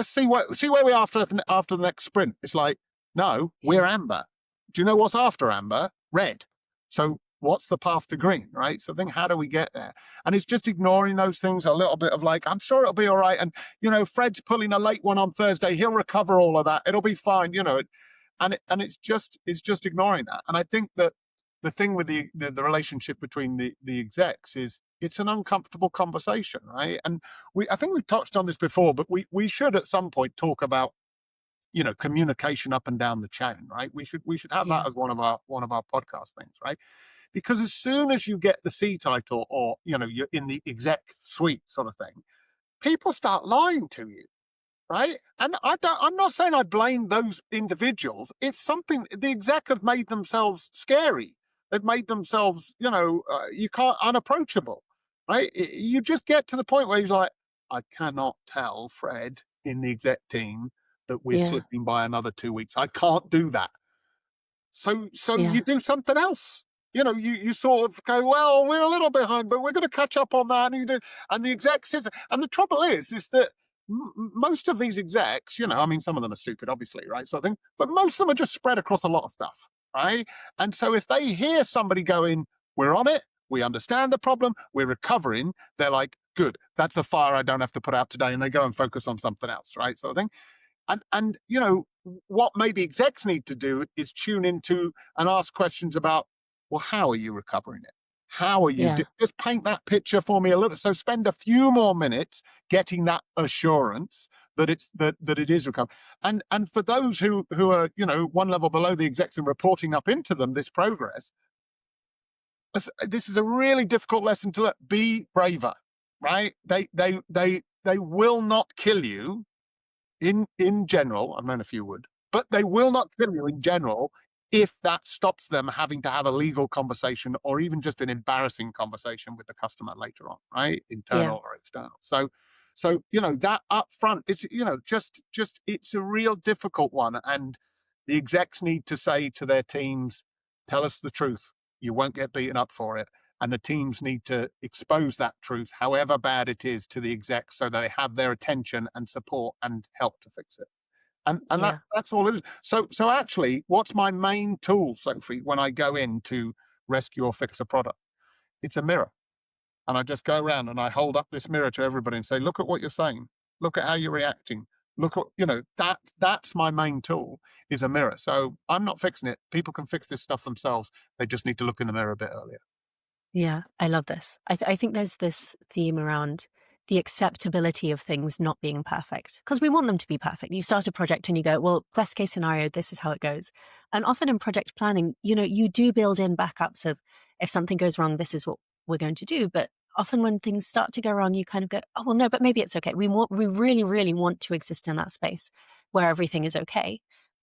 see where we are after the next sprint. It's like, no, we're Yeah. amber. Do you know what's after amber? Red. So what's the path to green, right? So then how do we get there? And it's just ignoring those things a little bit of like, I'm sure it'll be all right. And, Fred's pulling a late one on Thursday. He'll recover all of that. It'll be fine, and it's just ignoring that. And I think that the thing with the relationship between the execs is it's an uncomfortable conversation, right? And I think we've touched on this before, but we should at some point talk about communication up and down the chain, right? We should have that Yeah. as one of our podcast things, right? Because as soon as you get the C title, or you're in the exec suite sort of thing, people start lying to you, right? And I'm not saying I blame those individuals. It's something the exec have made themselves scary. They've made themselves, you can't unapproachable, right? You just get to the point where you're like, I cannot tell Fred in the exec team that we're Yeah. slipping by another 2 weeks. I can't do that. So you Yeah. do something else. You sort of go, well, we're a little behind, but we're going to catch up on that. And the exec says, and the trouble is that most of these execs, I mean, some of them are stupid, obviously, right? So I think, but most of them are just spread across a lot of stuff, right? And so if they hear somebody going, we're on it, we understand the problem, we're recovering, they're like, good, that's a fire I don't have to put out today, and they go and focus on something else, right? So I think, and what maybe execs need to do is tune into and ask questions about, well, how are you recovering it? How are you Yeah. just paint that picture for me a little? So spend a few more minutes getting that assurance that it is recovered. And for those who are one level below the execs and reporting up into them this progress, this is a really difficult lesson to learn. Be braver, right? They will not kill you in general. I mean, if you would, but they will not kill you in general if that stops them having to have a legal conversation or even just an embarrassing conversation with the customer later on, right? Yeah. Internal or external. So that up front, it's just it's a real difficult one, and the execs need to say to their teams, tell us the truth. You won't get beaten up for it. And the teams need to expose that truth, however bad it is, to the execs, so they have their attention and support and help to fix it. And Yeah. that's all it is. So actually, what's my main tool, Sophie, when I go in to rescue or fix a product? It's a mirror. And I just go around and I hold up this mirror to everybody and say, look at what you're saying. Look at how you're reacting. Look at, that's my main tool, is a mirror. So I'm not fixing it. People can fix this stuff themselves. They just need to look in the mirror a bit earlier. Yeah, I love this. I think there's this theme around the acceptability of things not being perfect, because we want them to be perfect. You start a project and you go, well, best case scenario, this is how it goes. And often in project planning, you do build in backups of, if something goes wrong, this is what we're going to do. But often when things start to go wrong, you kind of go, oh, well, no, but maybe it's okay. We really, really want to exist in that space where everything is okay.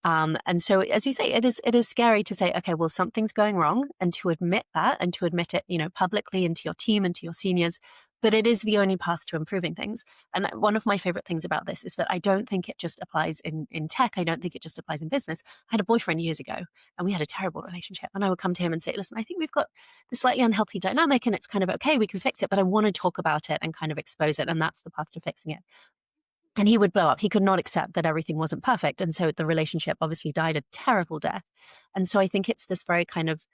And so, as you say, it is scary to say, okay, well, something's going wrong, and to admit that, and to admit it, publicly, and to your team and to your seniors. But it is the only path to improving things. And one of my favorite things about this is that I don't think it just applies in tech. I don't think it just applies in business. I had a boyfriend years ago, and we had a terrible relationship. And I would come to him and say, listen, I think we've got this slightly unhealthy dynamic, and it's kind of okay, we can fix it, but I want to talk about it and kind of expose it. And that's the path to fixing it. And he would blow up. He could not accept that everything wasn't perfect. And so the relationship obviously died a terrible death. And so I think it's this very kind of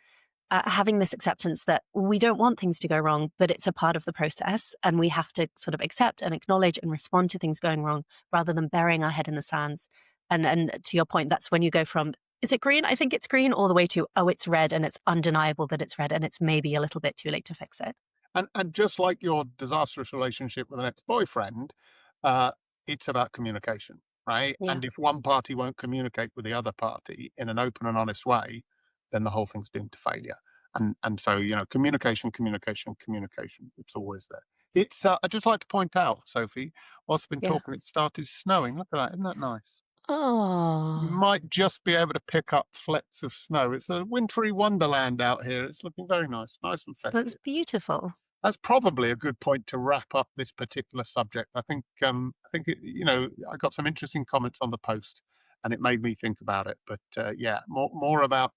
having this acceptance that we don't want things to go wrong, but it's a part of the process. And we have to sort of accept and acknowledge and respond to things going wrong rather than burying our head in the sands. And to your point, that's when you go from, is it green? I think it's green, all the way to, oh, it's red, and it's undeniable that it's red, and it's maybe a little bit too late to fix it. And just like your disastrous relationship with an ex-boyfriend, it's about communication, right? Yeah. And if one party won't communicate with the other party in an open and honest way, then the whole thing's doomed to failure. And so, communication. It's always there. It's. I'd just like to point out, Sophie, whilst I've been Yeah. talking, it started snowing. Look at that! Isn't that nice? You Oh, might just be able to pick up flecks of snow. It's a wintry wonderland out here. It's looking very nice and festive. that's beautiful. That's probably a good point to wrap up this particular subject. I think I got some interesting comments on the post, and it made me think about it. But more about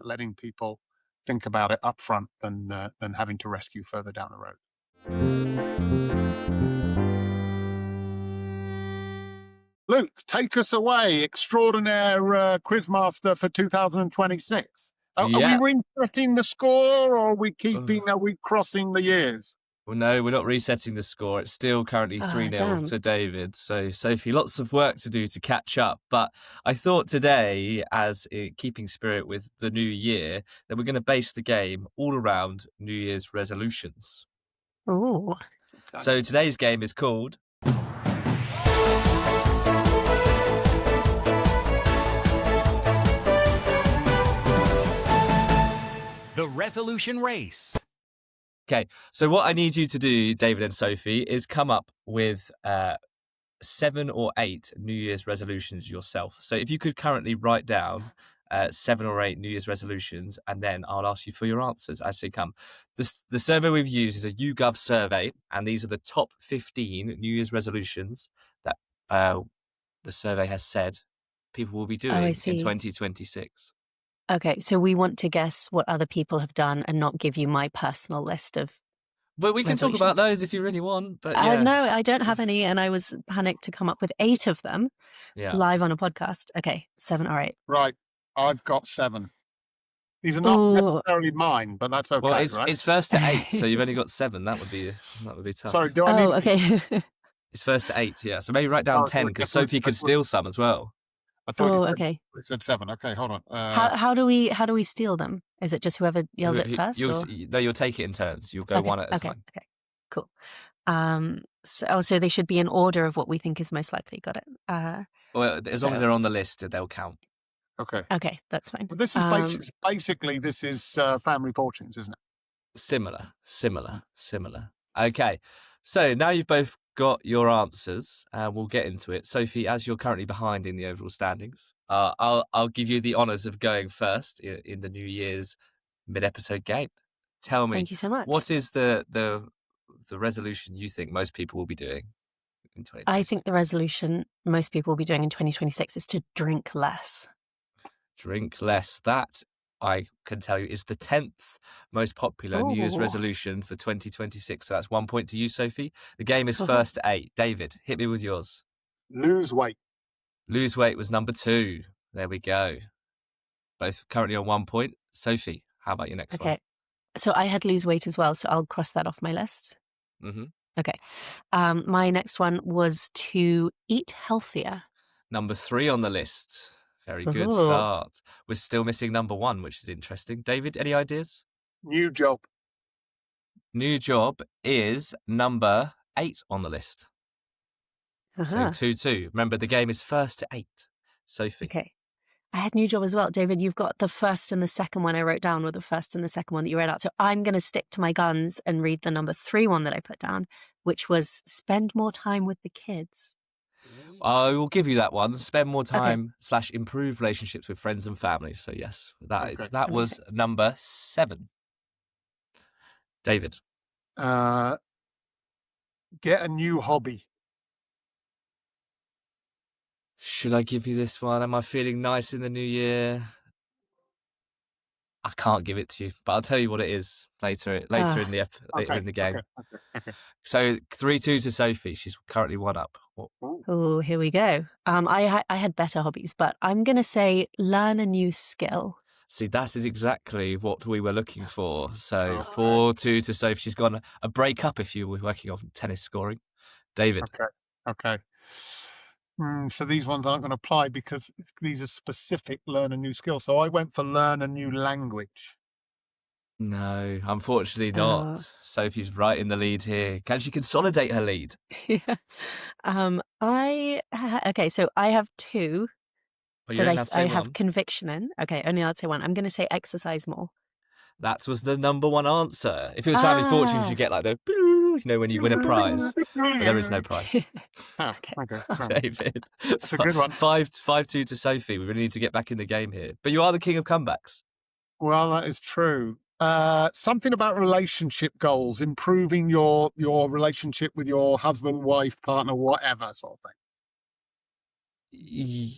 letting people think about it up front than having to rescue further down the road. Luke, take us away, extraordinaire quizmaster for 2026. Are we resetting the score, or are we crossing the years? Well, no, we're not resetting the score. It's still currently 3-0 to David. So, Sophie, lots of work to do to catch up. But I thought today, as keeping spirit with the new year, that we're going to base the game all around New Year's resolutions. Oh. Okay. So today's game is called The Resolution Race. Okay, so what I need you to do, David and Sophie, is come up with 7 or 8 New Year's resolutions yourself. So if you could currently write down 7 or 8 New Year's resolutions, and then I'll ask you for your answers as they come. The survey we've used is a YouGov survey, and these are the top 15 New Year's resolutions that the survey has said people will be doing in 2026. Okay, so we want to guess what other people have done and not give you my personal list of Well, we can talk about those if you really want. But yeah. No, I don't have any, and I was panicked to come up with 8 of them live on a podcast. Okay, 7 or 8. Right, I've got 7. These are not necessarily mine, but that's okay. Well, right? It's first to 8, so you've only got 7. That would be tough. Sorry, do I need? Okay. It's first to 8, yeah. So maybe write down 10, because Sophie could steal some as well. I thought okay. It said 7. Okay, hold on. How do we steal them? Is it just whoever yells it first? No, you'll take it in turns. You'll go one at a time. Okay, cool. So they should be in order of what we think is most likely. Got it. Well, as long as they're on the list, they'll count. Okay, that's fine. Well, this is basically Family Fortunes, isn't it? Similar. Okay, so now you've both got your answers, we'll get into it. Sophie, as you're currently behind in the overall standings, I'll give you the honours of going first in the New Year's mid-episode game. Tell me, thank you so much. What is the resolution you think most people will be doing in 2026? I think the resolution most people will be doing in 2026 is to drink less. Drink less. That, I can tell you, is the 10th most popular New Year's resolution for 2026. So that's 1 point to you, Sophie. The game is first to 8. David, hit me with yours. Lose weight. Lose weight was number 2. There we go. Both currently on 1 point. Sophie, how about your next one? Okay. So I had lose weight as well, so I'll cross that off my list. Mm-hmm. Okay. My next one was to eat healthier. Number 3 on the list. Very good start. We're still missing number 1, which is interesting. David, any ideas? New job. New job is number 8 on the list. So 2-2. Remember, the game is first to 8. Sophie. Okay. I had new job as well. David, you've got the first and the second one I wrote down were the first and the second one that you read out. So I'm going to stick to my guns and read the number 3 one that I put down, which was spend more time with the kids. I will give you that one. Spend more time / improve relationships with friends and family. So yes, that was number 7. David. Get a new hobby. Should I give you this one? Am I feeling nice in the new year? I can't give it to you, but I'll tell you what it is later in the game. Okay. So 3-2 to Sophie. She's currently 1 up. Oh, here we go. I had better hobbies, but I'm going to say learn a new skill. See, that is exactly what we were looking for. So 4-2 to Sophie. She's gone a break up if you were working on tennis scoring. David. Okay. So these ones aren't going to apply because these are specific learn a new skill. So I went for learn a new language. No, unfortunately not. Sophie's right in the lead here. Can she consolidate her lead? Yeah. So I have 2 that I have conviction in. Okay, only allowed to say 1. I'm going to say exercise more. That was the number 1 answer. If it was Family Fortune, you get like the when you win a prize. But there is no prize. David. That's a good one. 5-2 to Sophie. We really need to get back in the game here. But you are the king of comebacks. Well, that is true. Something about relationship goals, improving your relationship with your husband, wife, partner, whatever sort of thing.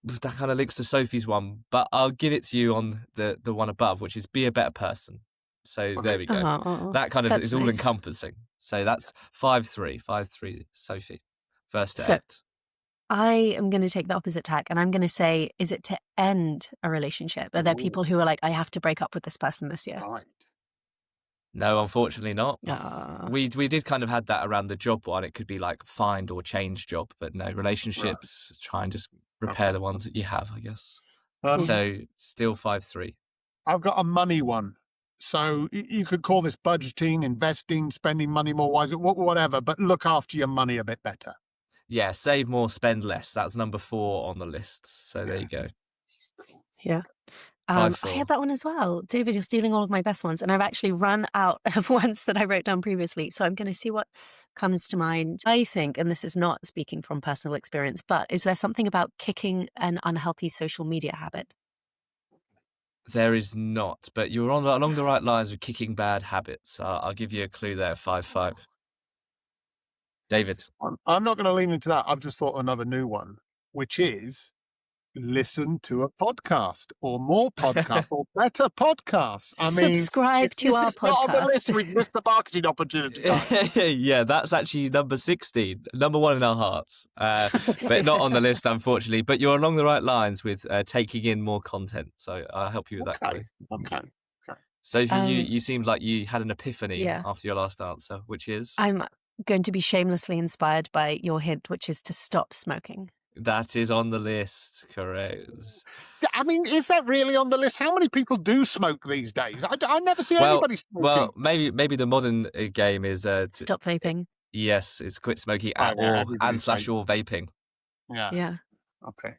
That kind of links to Sophie's one, but I'll give it to you on the one above, which is be a better person. So there we go. That kind of is all encompassing. So that's 5-3 Sophie. First to end. I am going to take the opposite tack, and I'm going to say, is it to end a relationship? Are there people who are like, I have to break up with this person this year? Right. No, unfortunately not. We did kind of had that around the job one. It could be like find or change job, but no, relationships, try and just repair the ones that you have, I guess. So still 5-3. I've got a money one. So you could call this budgeting, investing, spending money more wisely, whatever, but look after your money a bit better. Yeah, save more, spend less. That's number 4 on the list. So there you go. Yeah. I had that one as well. David, you're stealing all of my best ones, and I've actually run out of ones that I wrote down previously. So I'm going to see what comes to mind. I think, and this is not speaking from personal experience, but is there something about kicking an unhealthy social media habit? There is not, but you're along the right lines with kicking bad habits. I'll give you a clue there, 5-5. David. I'm not going to lean into that. I've just thought another new one, which is listen to a podcast or more podcasts or better podcasts. I mean, subscribe to our podcast. Not on the list, we've missed the marketing opportunity. Yeah, that's actually number 16, number 1 in our hearts, but not on the list, unfortunately. But you're along the right lines with taking in more content. So I'll help you with that. Okay. So you seemed like you had an epiphany after your last answer, which is? I'm going to be shamelessly inspired by your hint, which is to stop smoking. That is on the list, correct. I mean, is that really on the list? How many people do smoke these days? I never see anybody smoking. Well, maybe the modern game is... stop vaping. Yes, it's quit smoking and or vaping. Yeah. Okay.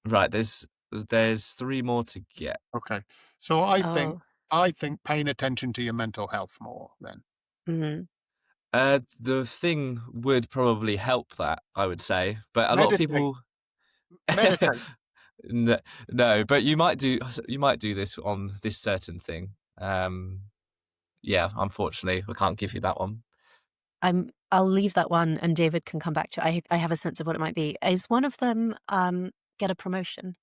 Right, there's 3 more to get. Okay. So I think paying attention to your mental health more then. Mm-hmm. The thing would probably help that, I would say, but a lot of people meditate. No, but you might do this on this certain thing. Yeah, unfortunately, I can't give you that one. I'll leave that one, and David can come back to it. I have a sense of what it might be. Is one of them get a promotion?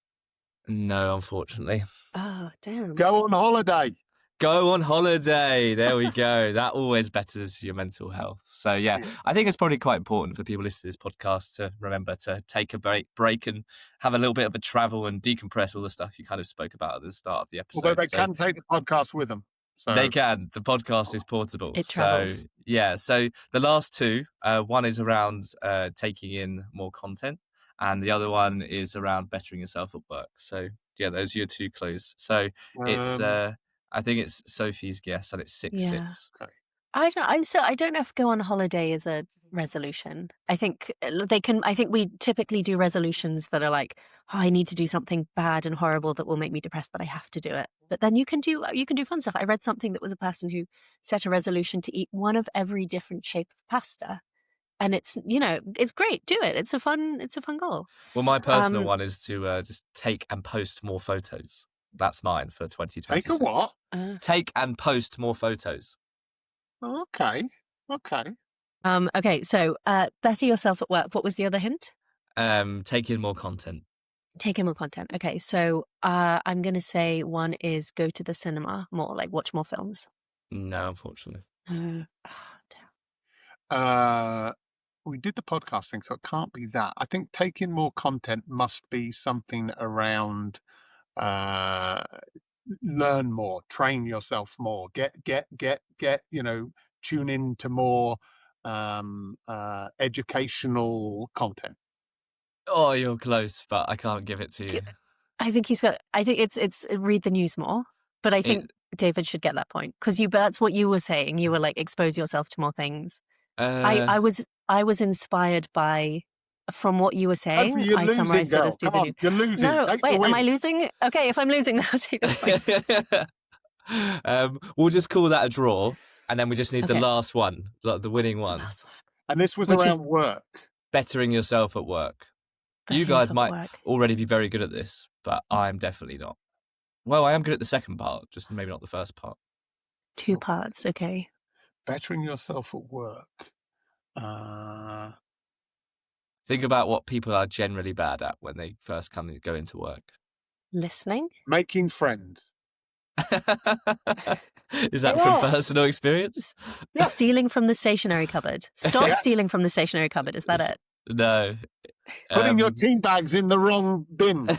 No, unfortunately. Oh, damn. Go on holiday. Go on holiday. There we go. That always betters your mental health. So, yeah, I think it's probably quite important for people listening to this podcast to remember to take a break and have a little bit of a travel and decompress all the stuff you kind of spoke about at the start of the episode. Although they can take the podcast with them. So. They can. The podcast is portable. It travels. So, yeah. So the last 2, one is around taking in more content, and the other one is around bettering yourself at work. So, yeah, those are your 2 clues. So it's... I think it's Sophie's guess, and it's 6-6. Okay. I don't know if go on holiday is a resolution. I think we typically do resolutions that are like, oh, I need to do something bad and horrible that will make me depressed, but I have to do it. But then you can do fun stuff. I read something that was a person who set a resolution to eat one of every different shape of pasta. And it's great. Do it. It's a fun goal. Well, my personal one is to just take and post more photos. That's mine for 2026. Take a what? Take and post more photos. Okay. Okay, so better yourself at work. What was the other hint? Take in more content. Take in more content. Okay, so I'm going to say one is go to the cinema more, like watch more films. No, unfortunately. We did the podcast thing, so it can't be that. I think taking more content must be something around learn more, train yourself more, get tune into more educational content. Oh, you're close, but I can't give it to you. I think it's read the news more, but I think David should get that point because that's what you were saying. You were like expose yourself to more things. I was inspired from what you were saying. Sophie, you're I losing, summarized girl. it as do Come the on, news. you're losing. No, Take wait, the win. am I losing? Okay, if I'm losing, then I'll take the point. We'll just call that a draw, and then we just need the Okay. last one, like the winning one. Last one. And this was Which around work. Bettering yourself at work. You Bettering guys yourself at might work. already be very good at this, but I'm definitely not. Well, I am good at the second part, just maybe not the first part. 2 parts. Okay. Bettering yourself at work. Think about what people are generally bad at when they first go into work. Listening. Making friends. Is that from personal experience? Yeah. Stealing from the stationery cupboard. Stop stealing from the stationery cupboard. Is that it? No. Putting your tea bags in the wrong bin.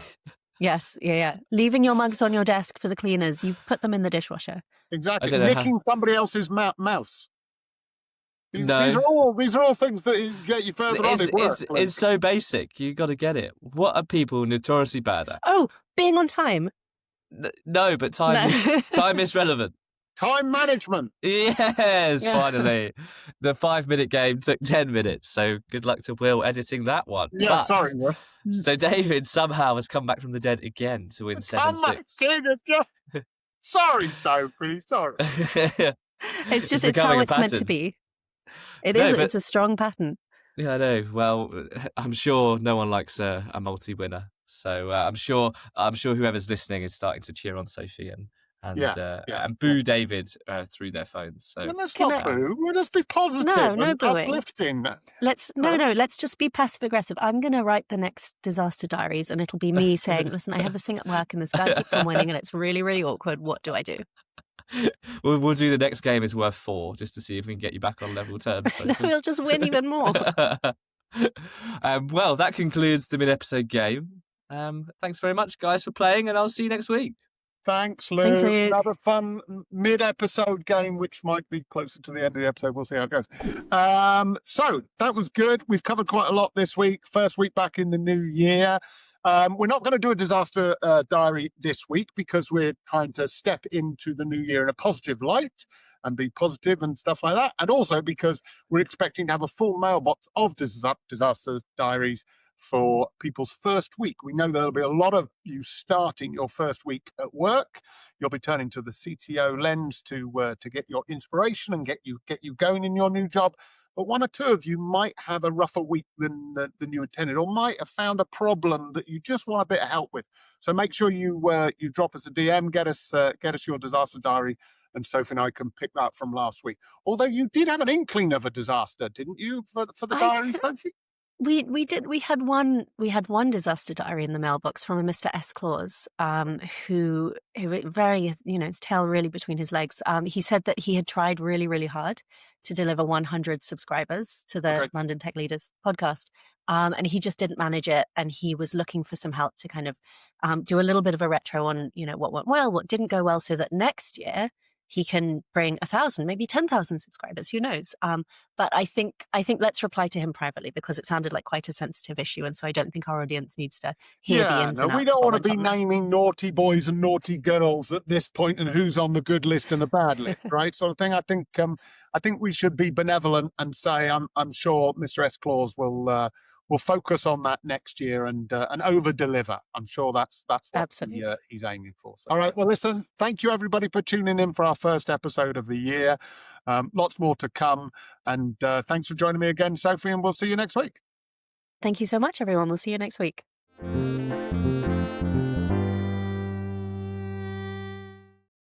Yes. Yeah. Leaving your mugs on your desk for the cleaners. You put them in the dishwasher. Exactly. I don't know Nicking somebody else's mouse. These No. are all things that get you further on in work. It's so basic. You got to get it. What are people notoriously bad at? Oh, being on time. No, but time is relevant. Time management. Yes, finally. The 5-minute game took 10 minutes, so good luck to Will editing that one. Yeah, But- sorry, Will. So David somehow has come back from the dead again to win 7-6. Sorry, Sophie. Sorry. It's just it's becoming how a it's meant to pattern. be. It No, is. but- It's a strong pattern. Yeah, I know. Well, I'm sure no one likes a multi-winner. So I'm sure whoever's listening is starting to cheer on Sophie and boo David through their phones. So Well, let's not boo. Let's be positive. No and booing. uplifting. Let's just be passive aggressive. I'm going to write the next disaster diaries, and it'll be me saying, "Listen, I have this thing at work, and this guy keeps on winning, and it's really, really awkward. What do I do?" we'll do the next game is worth 4 just to see if we can get you back on level terms. No, we'll just win even more. Well, that concludes the mid-episode game. Thanks very much, guys, for playing, and I'll see you next week. Thanks, Lou. Thanks, Luke. Another fun mid-episode game, which might be closer to the end of the episode. We'll see how it goes. So that was good. We've covered quite a lot this week. First week back in the new year. We're not going to do a disaster diary this week because we're trying to step into the new year in a positive light and be positive and stuff like that. And also because we're expecting to have a full mailbox of disaster diaries for people's first week. We know there'll be a lot of you starting your first week at work. You'll be turning to the CTO lens to get your inspiration and get you going in your new job. But one or two of you might have a rougher week than you intended, or might have found a problem that you just want a bit of help with. So make sure you drop us a DM, get us your disaster diary, and Sophie and I can pick that up from last week. Although you did have an inkling of a disaster, didn't you, for the diary, Sophie? We did. We had one disaster diary in the mailbox from a Mr. S. Claus, who very, his tail really between his legs. He said that he had tried really, really hard to deliver 100 subscribers to the London Tech Leaders podcast, and he just didn't manage it. And he was looking for some help to kind of do a little bit of a retro on, what went well, what didn't go well, so that next year he can bring 1,000, maybe 10,000 subscribers. Who knows? But I think let's reply to him privately, because it sounded like quite a sensitive issue, and so I don't think our audience needs to hear the Yeah, ins no, and outs we of don't what want to went be on there. naming naughty boys and naughty girls at this point and who's on the good list and the bad list, right? Sort of thing. I think we should be benevolent and say I'm sure Mr. S. Claus will focus on that next year and over deliver. I'm sure that's what Absolutely. he's aiming for. So, all right. Well, listen. Thank you everybody for tuning in for our first episode of the year. Lots more to come, and thanks for joining me again, Sophie. And we'll see you next week. Thank you so much, everyone. We'll see you next week.